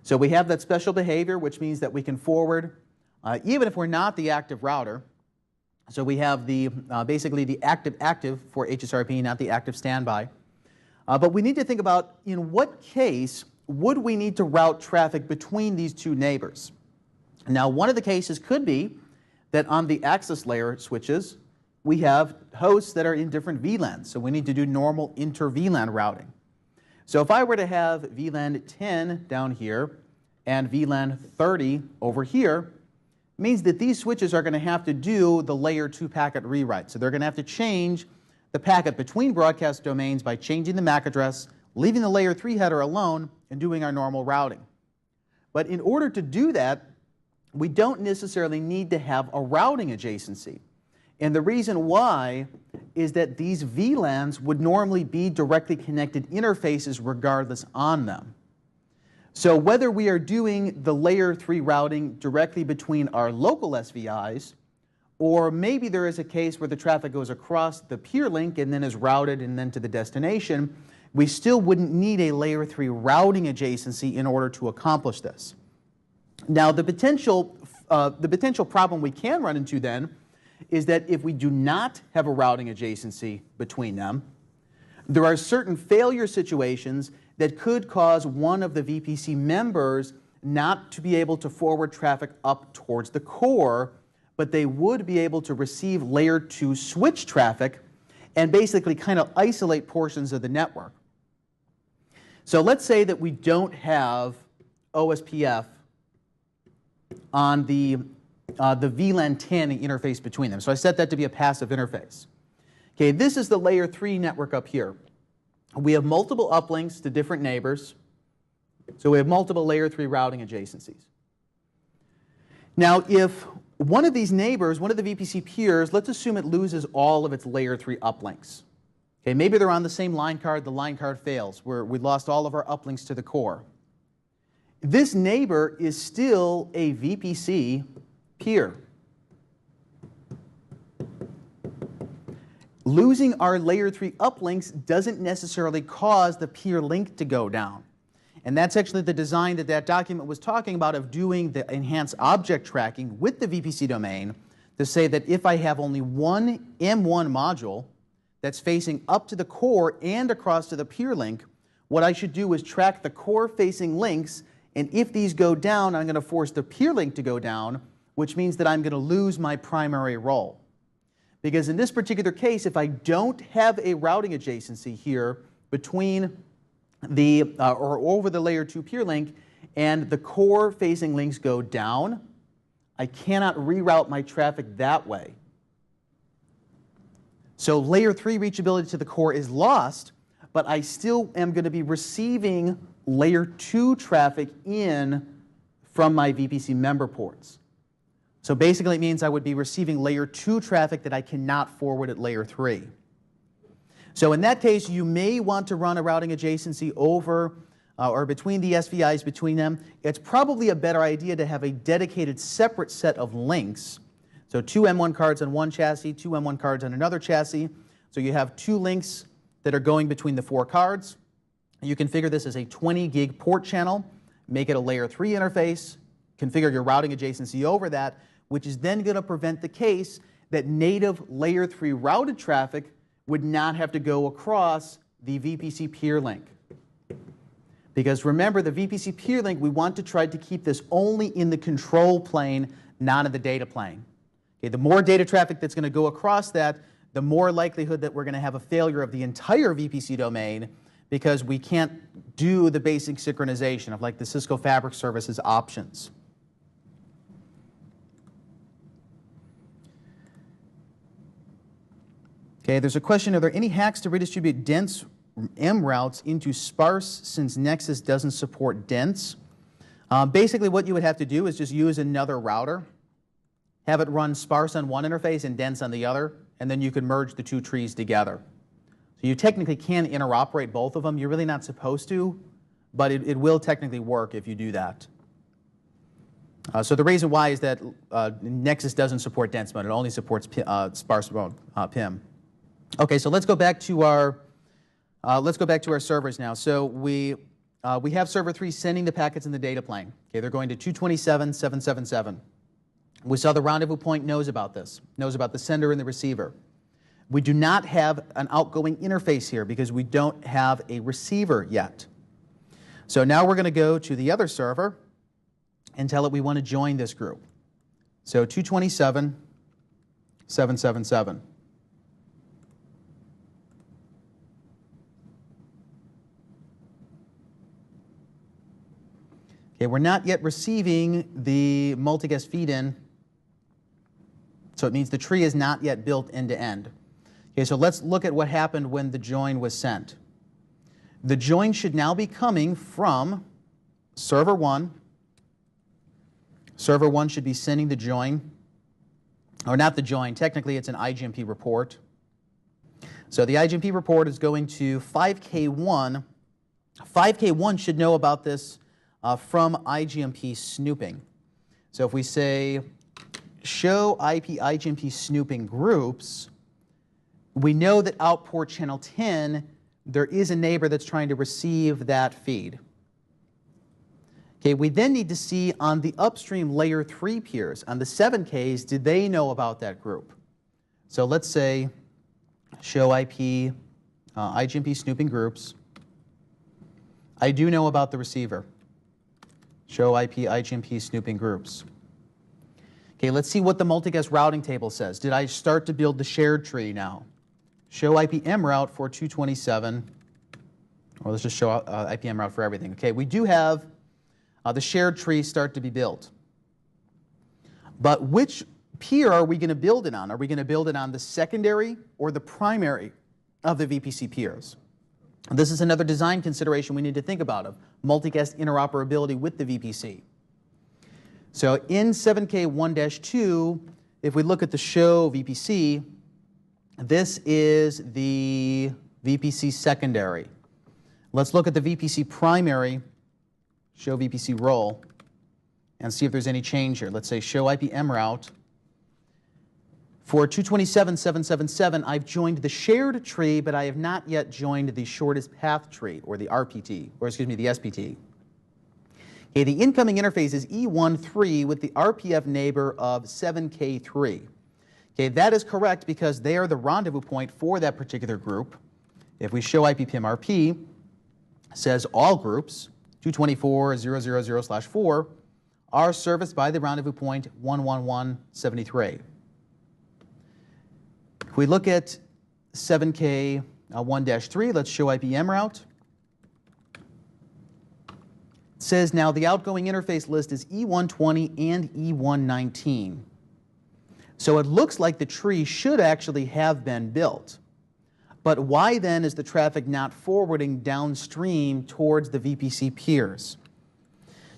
So we have that special behavior, which means that we can forward, even if we're not the active router. So we have the basically the active for HSRP, not the active standby. But we need to think about in what case would we need to route traffic between these two neighbors. Now, one of the cases could be that on the access layer switches, we have hosts that are in different VLANs. So we need to do normal inter-VLAN routing. So if I were to have VLAN 10 down here and VLAN 30 over here, it means that these switches are going to have to do the layer 2 packet rewrite. So they're going to have to change the packet between broadcast domains by changing the MAC address, leaving the layer 3 header alone, and doing our normal routing. But in order to do that, we don't necessarily need to have a routing adjacency. And the reason why is that these VLANs would normally be directly connected interfaces regardless on them. So whether we are doing the layer 3 routing directly between our local SVIs, or maybe there is a case where the traffic goes across the peer link and then is routed and then to the destination, we still wouldn't need a layer 3 routing adjacency in order to accomplish this. Now, the potential problem we can run into then is that if we do not have a routing adjacency between them, there are certain failure situations that could cause one of the VPC members not to be able to forward traffic up towards the core, but they would be able to receive layer 2 switch traffic and basically kind of isolate portions of the network. So let's say that we don't have OSPF on the VLAN 10 interface between them. So I set that to be a passive interface. Okay, this is the layer 3 network up here. We have multiple uplinks to different neighbors. So we have multiple layer 3 routing adjacencies. Now, if one of these neighbors, one of the VPC peers, let's assume it loses all of its layer 3 uplinks. Okay, maybe they're on the same line card, the line card fails, where we lost all of our uplinks to the core. This neighbor is still a VPC peer. Losing our layer 3 uplinks doesn't necessarily cause the peer link to go down. And that's actually the design that that document was talking about, of doing the enhanced object tracking with the VPC domain to say that if I have only one M1 module that's facing up to the core and across to the peer link, what I should do is track the core facing links, and if these go down, I'm going to force the peer link to go down, which means that I'm going to lose my primary role. Because in this particular case, if I don't have a routing adjacency here between the, or over the layer 2 peer link, and the core facing links go down, I cannot reroute my traffic that way. So layer 3 reachability to the core is lost, but I still am going to be receiving layer 2 traffic in from my VPC member ports. So basically it means I would be receiving layer 2 traffic that I cannot forward at layer 3. So in that case, you may want to run a routing adjacency over or between the SVIs between them. It's probably a better idea to have a dedicated separate set of links. So 2 M1 cards on one chassis, 2 M1 cards on another chassis. So you have 2 links that are going between the 4 cards. You configure this as a 20 gig port channel, make it a layer 3 interface, configure your routing adjacency over that, which is then going to prevent the case that native layer 3 routed traffic would not have to go across the VPC peer link. Because remember, the VPC peer link, we want to try to keep this only in the control plane, not in the data plane. Okay, the more data traffic that's going to go across that, the more likelihood that we're going to have a failure of the entire VPC domain, because we can't do the basic synchronization of like the Cisco Fabric Services options. Okay, there's a question, are there any hacks to redistribute dense M routes into sparse since Nexus doesn't support dense? Basically what you would have to do is just use another router, have it run sparse on one interface and dense on the other, and then you can merge the 2 trees together. So you technically can interoperate both of them. You're really not supposed to, but it will technically work if you do that. So the reason why is that Nexus doesn't support dense mode. It only supports sparse mode, PIM. Okay, so let's go back to our Let's go back to our servers now. So we have server 3 sending the packets in the data plane. Okay, they're going to 227.777. We saw the rendezvous point knows about this, knows about the sender and the receiver. We do not have an outgoing interface here because we don't have a receiver yet. So now we're going to go to the other server and tell it we want to join this group. So 227.777. Okay, we're not yet receiving the multicast feed-in, so it means the tree is not yet built end-to-end. Okay, so let's look at what happened when the join was sent. The join should now be coming from server 1. Server 1 should be sending the join, or not the join, technically it's an IGMP report. So the IGMP report is going to 5K1. 5K1 should know about this from IGMP snooping. So if we say show IP IGMP snooping groups, we know that out port channel 10, there is a neighbor that's trying to receive that feed. Okay, we then need to see on the upstream layer 3 peers, on the 7Ks, did they know about that group? So let's say show IP IGMP snooping groups. I do know about the receiver. Show IP IGMP snooping groups. Okay, let's see what the multicast routing table says. Did I start to build the shared tree now? Show IP mroute for 227, or let's just show IP mroute for everything. Okay, we do have the shared tree start to be built. But which peer are we going to build it on? Are we going to build it on the secondary or the primary of the VPC peers? This is another design consideration we need to think about of multicast interoperability with the VPC. So in 7K1-2, if we look at the show VPC, this is the VPC secondary. Let's look at the VPC primary, show VPC role, and see if there's any change here. Let's say show IP mroute. For 227.777, I've joined the shared tree, but I have not yet joined the shortest path tree, or the RPT, or excuse me, the SPT. Okay, the incoming interface is E13 with the RPF neighbor of 7K3. Okay, that is correct because they are the rendezvous point for that particular group. If we show IPPIM-RP, says all groups, 224.0.0.0/4, are serviced by the rendezvous point 111.73. If we look at 7K1-3, let's show IP mroute. It says now the outgoing interface list is E120 and E119. So it looks like the tree should actually have been built. But why then is the traffic not forwarding downstream towards the VPC peers?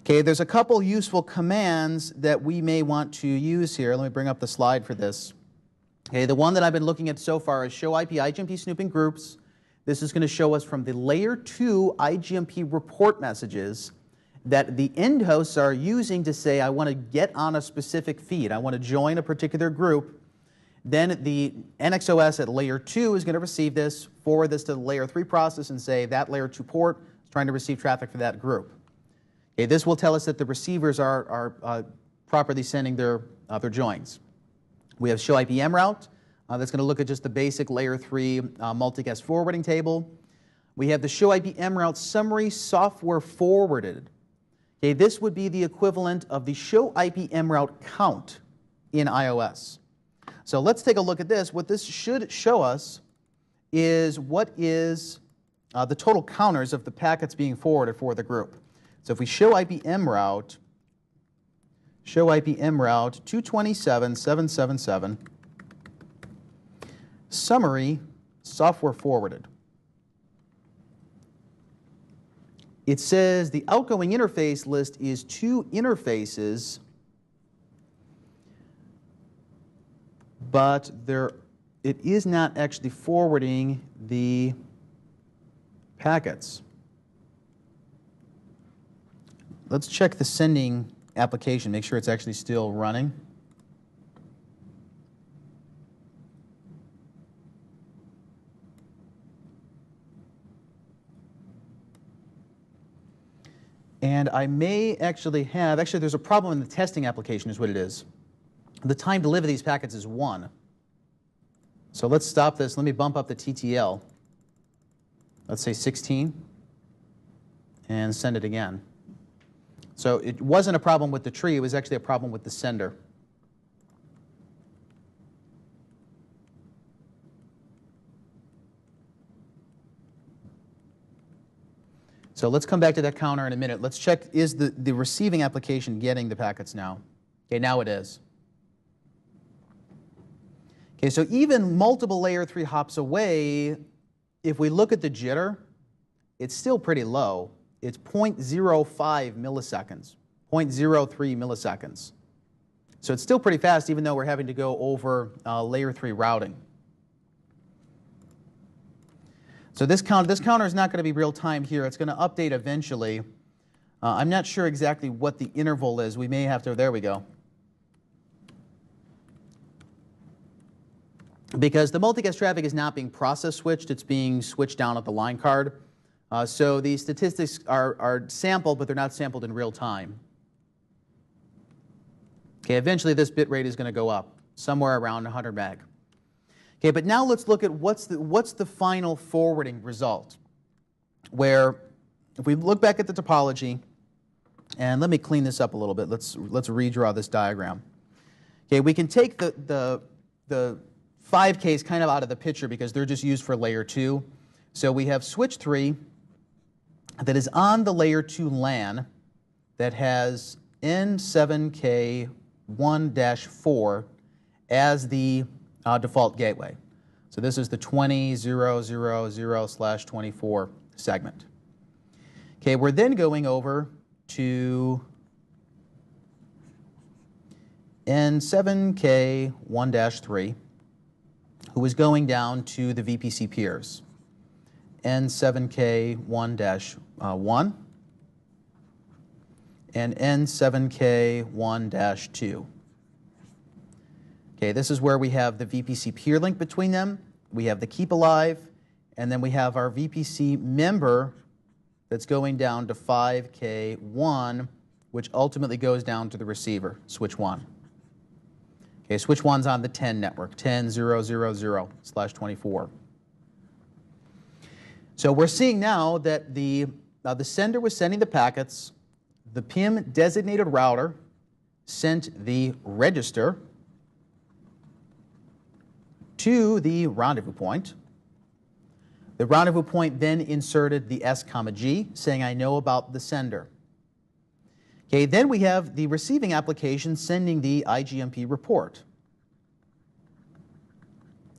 Okay, there's a couple useful commands that we may want to use here. Let me bring up the slide for this. Okay, the one that I've been looking at so far is show IP IGMP snooping groups. This is going to show us from the layer 2 IGMP report messages that the end hosts are using to say, I want to get on a specific feed. I want to join a particular group. Then the NXOS at layer 2 is going to receive this, forward this to the layer 3 process and say that layer 2 port is trying to receive traffic for that group. Okay, this will tell us that the receivers are properly sending their joins. We have show IP mroute. That's going to look at just the basic layer 3 multicast forwarding table. We have the show IP mroute summary software forwarded. Okay, this would be the equivalent of the show IP mroute count in iOS. So let's take a look at this. What this should show us is what is the total counters of the packets being forwarded for the group. So if we show IP mroute, show IP mroute 227.777, summary software forwarded. It says the outgoing interface list is 2 interfaces, but it is not actually forwarding the packets. Let's check the sending application, make sure it's actually still running. And I may actually have, actually there's a problem in the testing application is what it is. The time to deliver these packets is 1. So let's stop this. Let me bump up the TTL. Let's say 16. And send it again. So it wasn't a problem with the tree. It was actually a problem with the sender. So let's come back to that counter in a minute. Let's check, is the receiving application getting the packets now? Okay, now it is. Okay, so even multiple layer 3 hops away, if we look at the jitter, it's still pretty low. It's 0.05 milliseconds, 0.03 milliseconds. So it's still pretty fast even though we're having to go over layer 3 routing. So this counter is not going to be real time here. It's going to update eventually. I'm not sure exactly what the interval is. We may have to, there we go. Because the multicast traffic is not being process switched, it's being switched down at the line card. So the statistics are sampled, but they're not sampled in real time. Okay, eventually this bit rate is going to go up, somewhere around 100 meg. Okay, but now let's look at what's the final forwarding result. Where, if we look back at the topology, and let me clean this up a little bit. Let's redraw this diagram. Okay, we can take the 5Ks kind of out of the picture because they're just used for layer 2. So we have switch 3 that is on the layer 2 LAN that has N7K1-4 as the default gateway. So this is the 20.0.0.0/24 segment. Okay, we're then going over to N7K1-3, who is going down to the VPC peers. N7K1-1 and N7K1-2. Okay, this is where we have the VPC peer link between them. We have the keep alive, and then we have our VPC member that's going down to 5K1, which ultimately goes down to the receiver, switch 1. Okay, switch 1's on the 10 network, 10.0.0.0/24. So we're seeing now that the sender was sending the packets, the PIM designated router sent the register to the rendezvous point. The rendezvous point then inserted the S, G, saying I know about the sender. Okay, then we have the receiving application sending the IGMP report.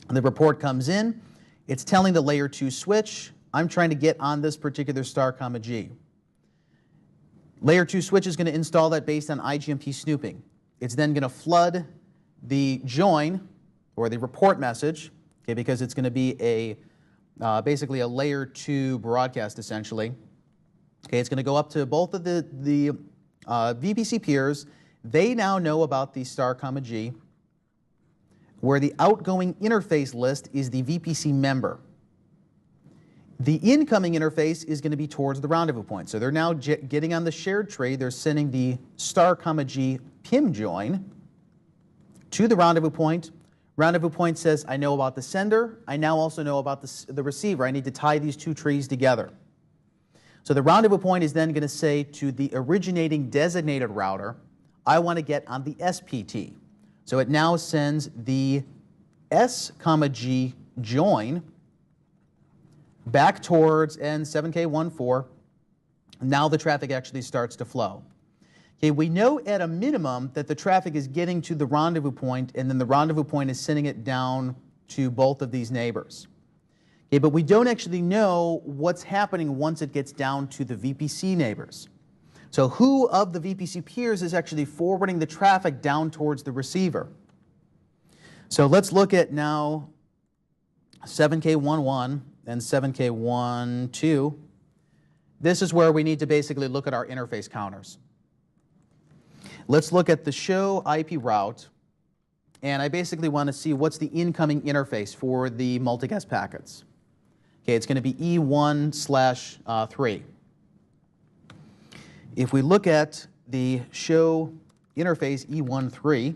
And the report comes in, it's telling the layer 2 switch, I'm trying to get on this particular star, G. Layer 2 switch is going to install that based on IGMP snooping. It's then going to flood the join, or the report message, okay, because it's going to be a basically a layer 2 broadcast essentially. Okay, it's going to go up to both of the VPC peers. They now know about the star, G, where the outgoing interface list is the VPC member. The incoming interface is going to be towards the rendezvous point. So they're now getting on the shared tree. They're sending the star, G PIM join to the rendezvous point. Rendezvous point says, I know about the sender. I now also know about the receiver. I need to tie these two trees together. So the rendezvous point is then going to say to the originating designated router, I want to get on the SPT. So it now sends the S, G join back towards N7K14. Now the traffic actually starts to flow. Okay, we know at a minimum that the traffic is getting to the rendezvous point, and then the rendezvous point is sending it down to both of these neighbors. Okay, but we don't actually know what's happening once it gets down to the VPC neighbors. So who of the VPC peers is actually forwarding the traffic down towards the receiver? So let's look at now 7K11 and 7K12. This is where we need to basically look at our interface counters. Let's look at the show IP route, and I basically want to see what's the incoming interface for the multicast packets. Okay, it's going to be E1/3. If we look at the show interface E13,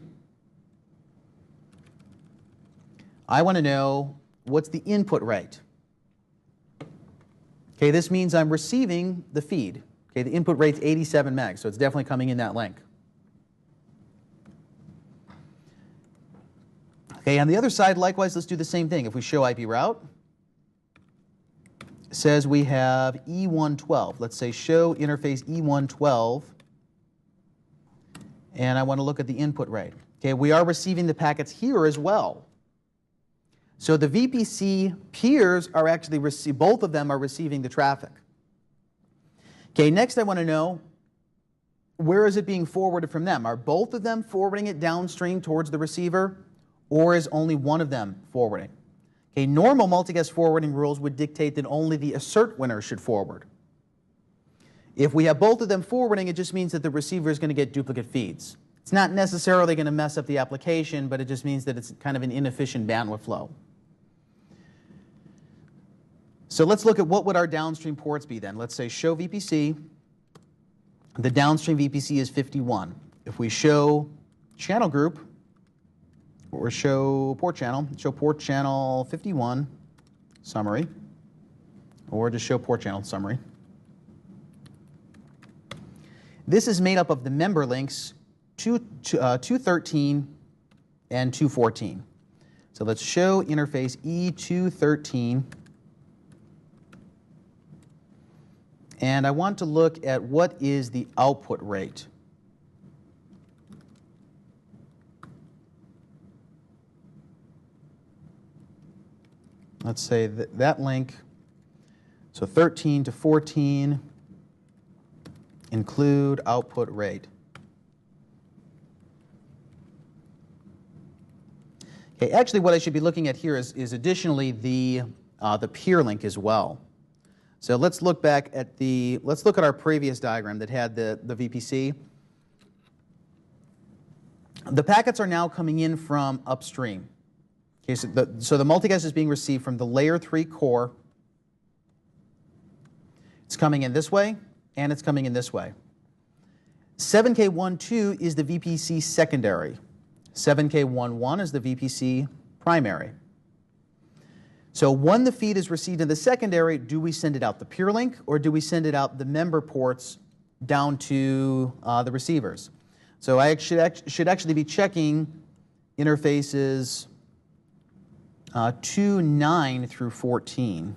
I want to know what's the input rate. Okay, this means I'm receiving the feed. Okay, the input rate's 87 megs, so it's definitely coming in that link. Okay, on the other side, likewise, let's do the same thing. If we show IP route, it says we have E112. Let's say show interface E112, and I want to look at the input rate. Okay, we are receiving the packets here as well. So the VPC peers are actually both of them are receiving the traffic. Okay, next I want to know, where is it being forwarded from them? Are both of them forwarding it downstream towards the receiver, or is only one of them forwarding? Okay, normal multicast forwarding rules would dictate that only the assert winner should forward. If we have both of them forwarding, it just means that the receiver is going to get duplicate feeds. It's not necessarily going to mess up the application, but it just means that it's kind of an inefficient bandwidth flow. So let's look at what would our downstream ports be then. Let's say show VPC. The downstream VPC is 51. If we show channel group, or show port channel 51 summary, or just show port channel summary. This is made up of the member links 213 and 214. So let's show interface E213. And I want to look at what is the output rate. Let's say that link, so 13 to 14, include output rate. Okay, actually what I should be looking at here is additionally the peer link as well. So let's look back at let's look at our previous diagram that had the VPC. The packets are now coming in from upstream. Okay, so the multicast is being received from the layer 3 core. It's coming in this way, and it's coming in this way. 7K12 is the VPC secondary. 7K11 is the VPC primary. So when the feed is received in the secondary, do we send it out the peer link, or do we send it out the member ports down to the receivers? So I should actually be checking interfaces 9 through 14.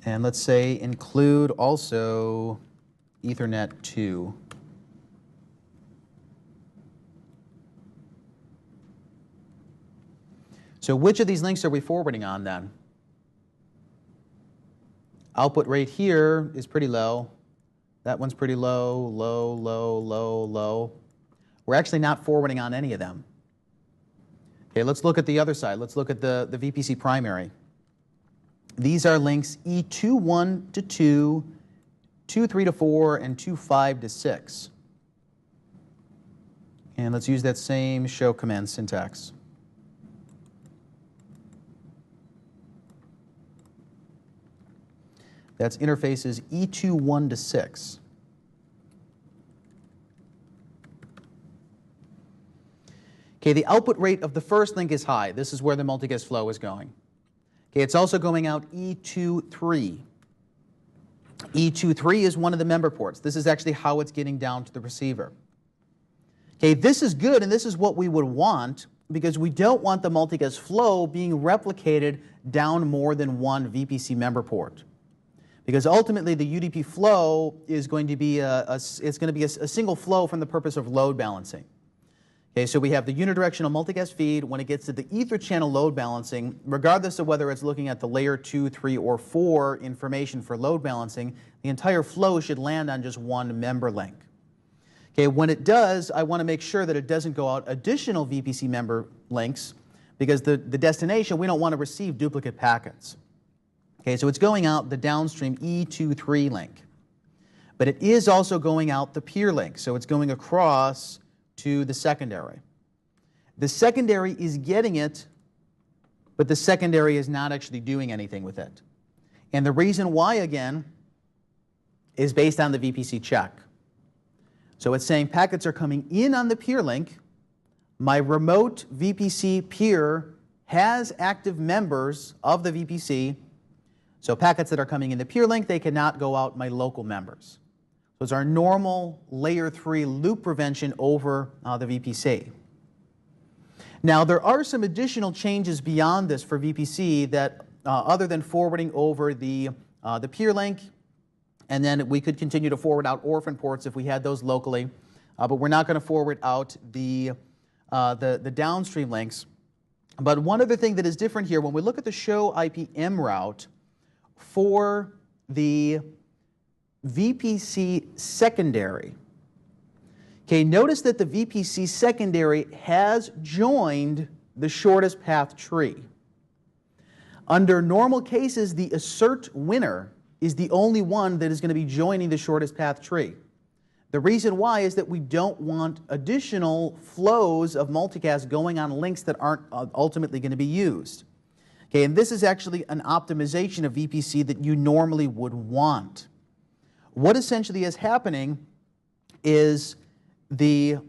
And let's say include also Ethernet 2. So which of these links are we forwarding on then? Output rate here is pretty low. That one's pretty low, low, low, low, low. We're actually not forwarding on any of them. Okay, let's look at the other side. Let's look at the VPC primary. These are links E21 to 2, 23 to 4, and 25 to 6. And let's use that same show command syntax. That's interfaces E21 to 6. Okay, the output rate of the first link is high. This is where the multicast flow is going. Okay, it's also going out E23. E23 is one of the member ports. This is actually how it's getting down to the receiver. Okay, this is good, and this is what we would want, because we don't want the multicast flow being replicated down more than one VPC member port. Because ultimately the UDP flow is going to be a single flow from the purpose of load balancing. Okay, so we have the unidirectional multicast feed. When it gets to the ether channel load balancing, regardless of whether it's looking at the layer 2, 3, or 4 information for load balancing, the entire flow should land on just one member link. Okay, when it does, I want to make sure that it doesn't go out additional VPC member links, because the destination, we don't want to receive duplicate packets. Okay, so it's going out the downstream E23 link. But it is also going out the peer link, so it's going across to the secondary. The secondary is getting it but the secondary is not actually doing anything with it. And the reason why, again, is based on the VPC check. So it's saying packets are coming in on the peer link. My remote VPC peer has active members of the VPC. So packets that are coming in the peer link, they cannot go out my local members. So it's our normal layer 3 loop prevention over the VPC. Now, there are some additional changes beyond this for VPC that, other than forwarding over the peer link, and then we could continue to forward out orphan ports if we had those locally, but we're not going to forward out the downstream links. But one other thing that is different here, when we look at the show IPM route for the VPC secondary, okay, notice that the VPC secondary has joined the shortest path tree. Under normal cases, the assert winner is the only one that is going to be joining the shortest path tree. The reason why is that we don't want additional flows of multicast going on links that aren't ultimately going to be used. Okay, and this is actually an optimization of VPC that you normally would want. What essentially is happening is and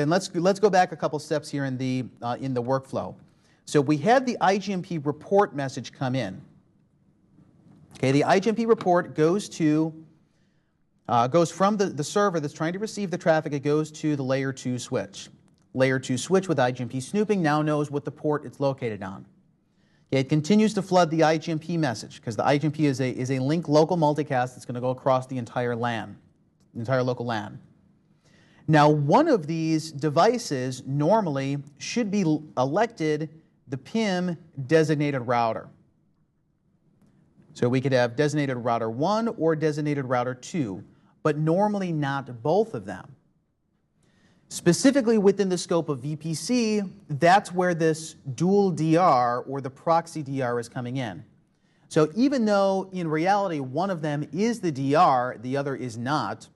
let's go back a couple steps here in the workflow. So we had the IGMP report message come in. Okay, the IGMP report goes from the server that's trying to receive the traffic. It goes to the layer 2 switch. Layer 2 switch with IGMP snooping now knows what the port it's located on. Okay, it continues to flood the IGMP message because the IGMP is a link local multicast that's going to go across the entire LAN, the entire local LAN. Now, one of these devices normally should be elected the PIM designated router. So we could have designated router 1 or designated router 2, but normally not both of them. Specifically within the scope of VPC, that's where this dual DR or the proxy DR is coming in. So even though in reality one of them is the DR, the other is not,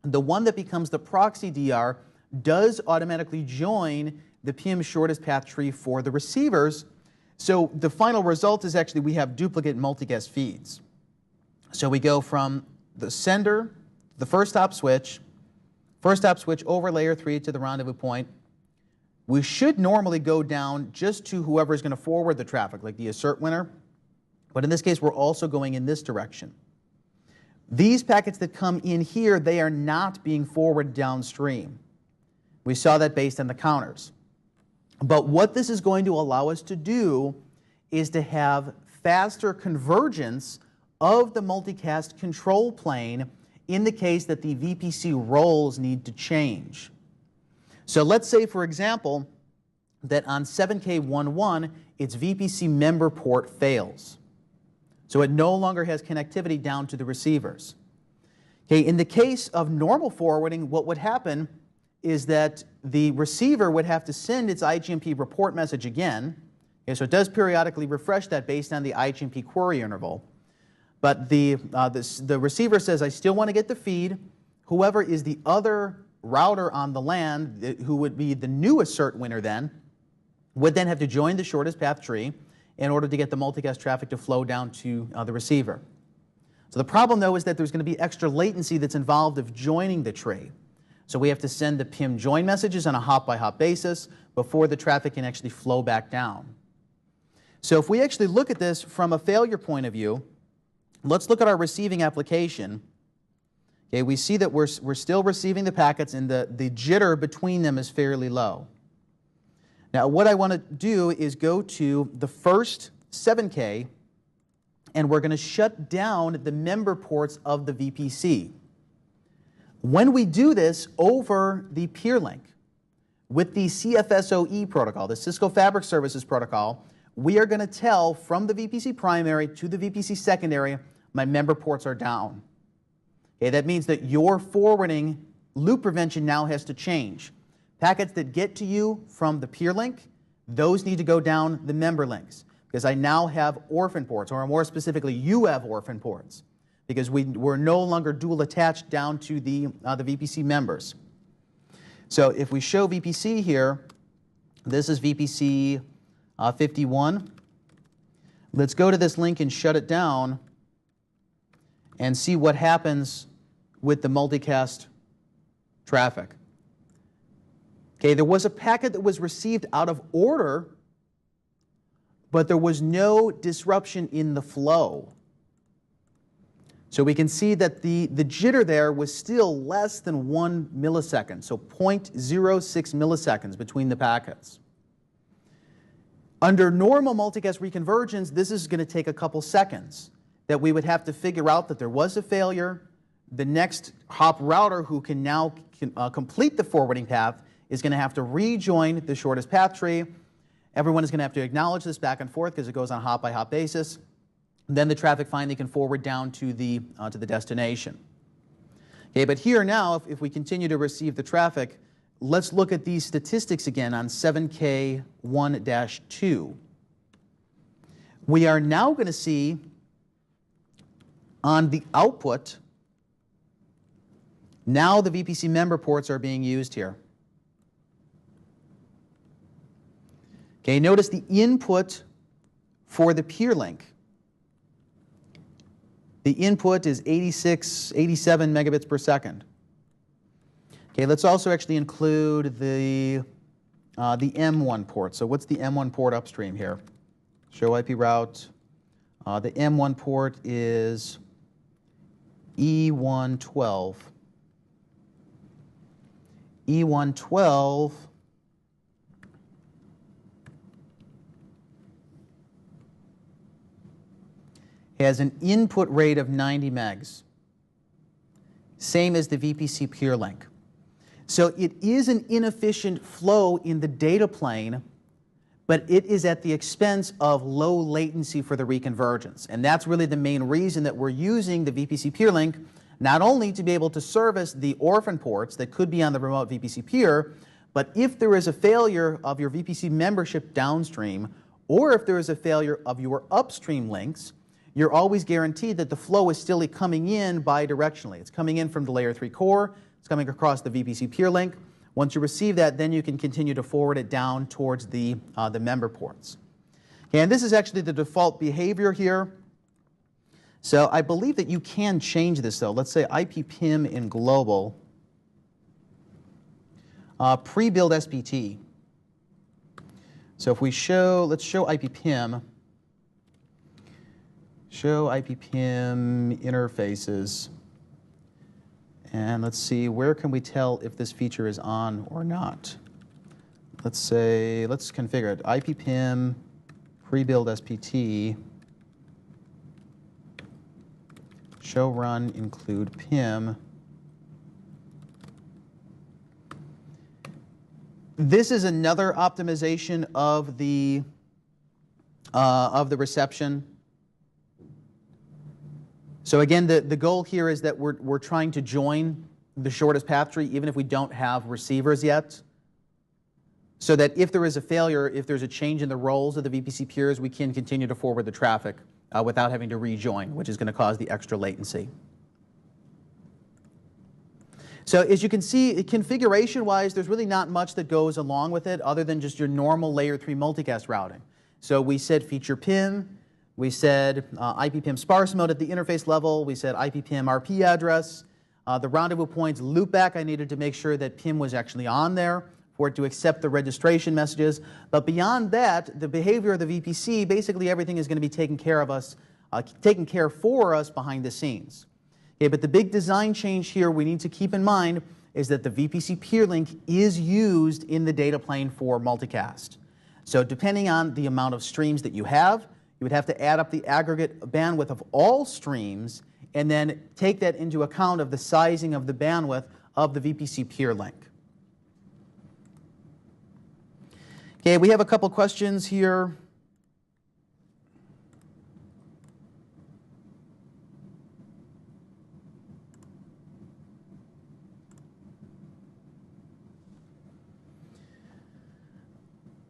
the one that becomes the proxy DR does automatically join the PIM shortest path tree for the receivers. So the final result is actually we have duplicate multicast feeds. So we go from the sender, the first hop switch over layer 3 to the rendezvous point. We should normally go down just to whoever is going to forward the traffic, like the assert winner. But in this case, we're also going in this direction. These packets that come in here, they are not being forwarded downstream. We saw that based on the counters. But what this is going to allow us to do is to have faster convergence of the multicast control plane in the case that the VPC roles need to change. So let's say, for example, that on 7K11, its VPC member port fails. So it no longer has connectivity down to the receivers. Okay, in the case of normal forwarding, what would happen is that the receiver would have to send its IGMP report message again. Okay, so it does periodically refresh that based on the IGMP query interval. But the receiver says, I still want to get the feed. Whoever is the other router on the LAN, who would be the new assert winner then, would then have to join the shortest path tree in order to get the multicast traffic to flow down to the receiver. So the problem, though, is that there's going to be extra latency that's involved of joining the tree. So we have to send the PIM join messages on a hop-by-hop basis before the traffic can actually flow back down. So if we actually look at this from a failure point of view, let's look at our receiving application. Okay, we see that we're still receiving the packets and the jitter between them is fairly low. Now what I want to do is go to the first 7K and we're going to shut down the member ports of the VPC. When we do this over the peer link with the CFSoE protocol, the Cisco Fabric Services protocol, we are going to tell from the VPC primary to the VPC secondary, my member ports are down. Okay, that means that your forwarding loop prevention now has to change. Packets that get to you from the peer link, those need to go down the member links because I now have orphan ports, or more specifically, you have orphan ports because we're no longer dual attached down to the VPC members. So if we show VPC here, this is VPC 51. Let's go to this link and shut it down and see what happens with the multicast traffic. Okay, there was a packet that was received out of order, but there was no disruption in the flow. So we can see that the jitter there was still less than 1 millisecond, so 0.06 milliseconds between the packets. Under normal multicast reconvergence, this is going to take a couple seconds that we would have to figure out that there was a failure. The next hop router who can now complete the forwarding path is going to have to rejoin the shortest path tree. Everyone is going to have to acknowledge this back and forth because it goes on a hop-by-hop basis. Then the traffic finally can forward down to the destination. Okay, but here now, if we continue to receive the traffic, let's look at these statistics again on 7K1-2. We are now going to see on the output, now the VPC member ports are being used here. Okay, notice the input for the peer link. The input is 87 megabits per second. Okay, let's also actually include the M1 port. So what's the M1 port upstream here? Show IP route. The M1 port is E112. E112 has an input rate of 90 megs, same as the VPC peer link. So it is an inefficient flow in the data plane, but it is at the expense of low latency for the reconvergence. And that's really the main reason that we're using the VPC peer link, not only to be able to service the orphan ports that could be on the remote VPC peer, but if there is a failure of your VPC membership downstream, or if there is a failure of your upstream links, you're always guaranteed that the flow is still coming in bidirectionally. It's coming in from the layer 3 core, it's coming across the VPC peer link. Once you receive that, then you can continue to forward it down towards the member ports. Okay, and this is actually the default behavior here. So I believe that you can change this though. Let's say IPPIM in global, pre-build SPT. So if we let's show IPPIM. Show IPPIM interfaces. And let's see, where can we tell if this feature is on or not? Let's configure it. IPPIM, pre-build SPT, show run, include PIM. This is another optimization of the reception. So again, the goal here is that we're trying to join the shortest path tree even if we don't have receivers yet, so that if there is a failure, if there's a change in the roles of the VPC peers, we can continue to forward the traffic without having to rejoin, which is going to cause the extra latency. So as you can see, configuration-wise, there's really not much that goes along with it other than just your normal layer 3 multicast routing. So we said feature PIM. We said IPPIM sparse mode at the interface level. We said IPPIM RP address. The rendezvous points loopback, I needed to make sure that PIM was actually on there for it to accept the registration messages. But beyond that, the behavior of the VPC, basically everything is going to be taken care for us behind the scenes. Okay, but the big design change here we need to keep in mind is that the VPC peer link is used in the data plane for multicast. So depending on the amount of streams that you would have to add up the aggregate bandwidth of all streams and then take that into account of the sizing of the bandwidth of the VPC peer link. Okay, we have a couple questions here.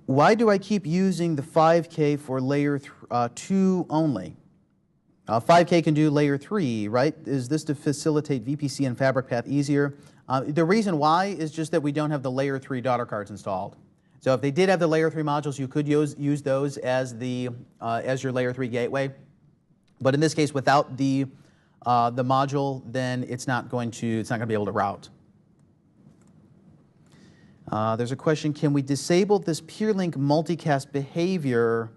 Why do I keep using the 5K for layer 2 only? 5K can do layer 3, right? Is this to facilitate VPC and fabric path easier? The reason why is just that we don't have the layer 3 daughter cards installed. So if they did have the layer 3 modules, you could use those as your layer 3 gateway. But in this case, without the module, then it's not going to be able to route. There's a question: can we disable this peer link multicast behavior?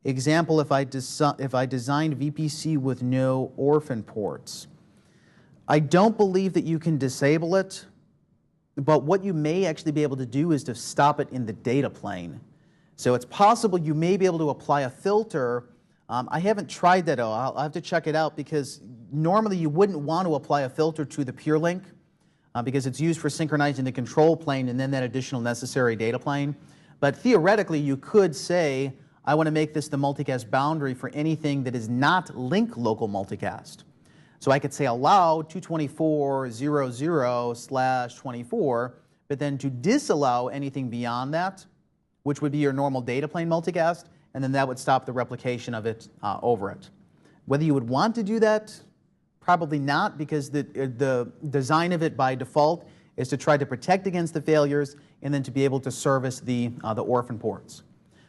Example: if I designed VPC with no orphan ports. I don't believe that you can disable it. But what you may actually be able to do is to stop it in the data plane. So it's possible you may be able to apply a filter. I haven't tried that. I'll have to check it out, because normally you wouldn't want to apply a filter to the peer link because it's used for synchronizing the control plane and then that additional necessary data plane. But theoretically, you could say, I want to make this the multicast boundary for anything that is not link local multicast. So I could say allow 224.0.0/24, but then to disallow anything beyond that, which would be your normal data plane multicast, and then that would stop the replication of it over it. Whether you would want to do that, probably not, because the design of it by default is to try to protect against the failures and then to be able to service the orphan ports.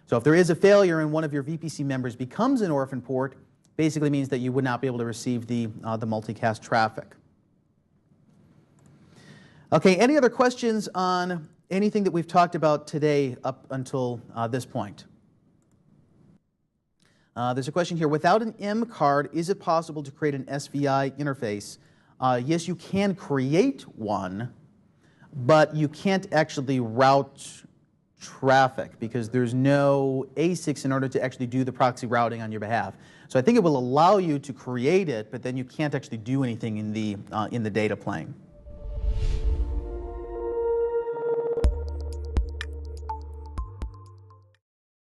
So if there is a failure and one of your VPC members becomes an orphan port, basically means that you would not be able to receive the multicast traffic. Okay, any other questions on anything that we've talked about today up until this point? There's a question here: without an M card, is it possible to create an SVI interface? Yes, you can create one, but you can't actually route traffic because there's no ASICs in order to actually do the proxy routing on your behalf. So I think it will allow you to create it, but then you can't actually do anything in the data plane.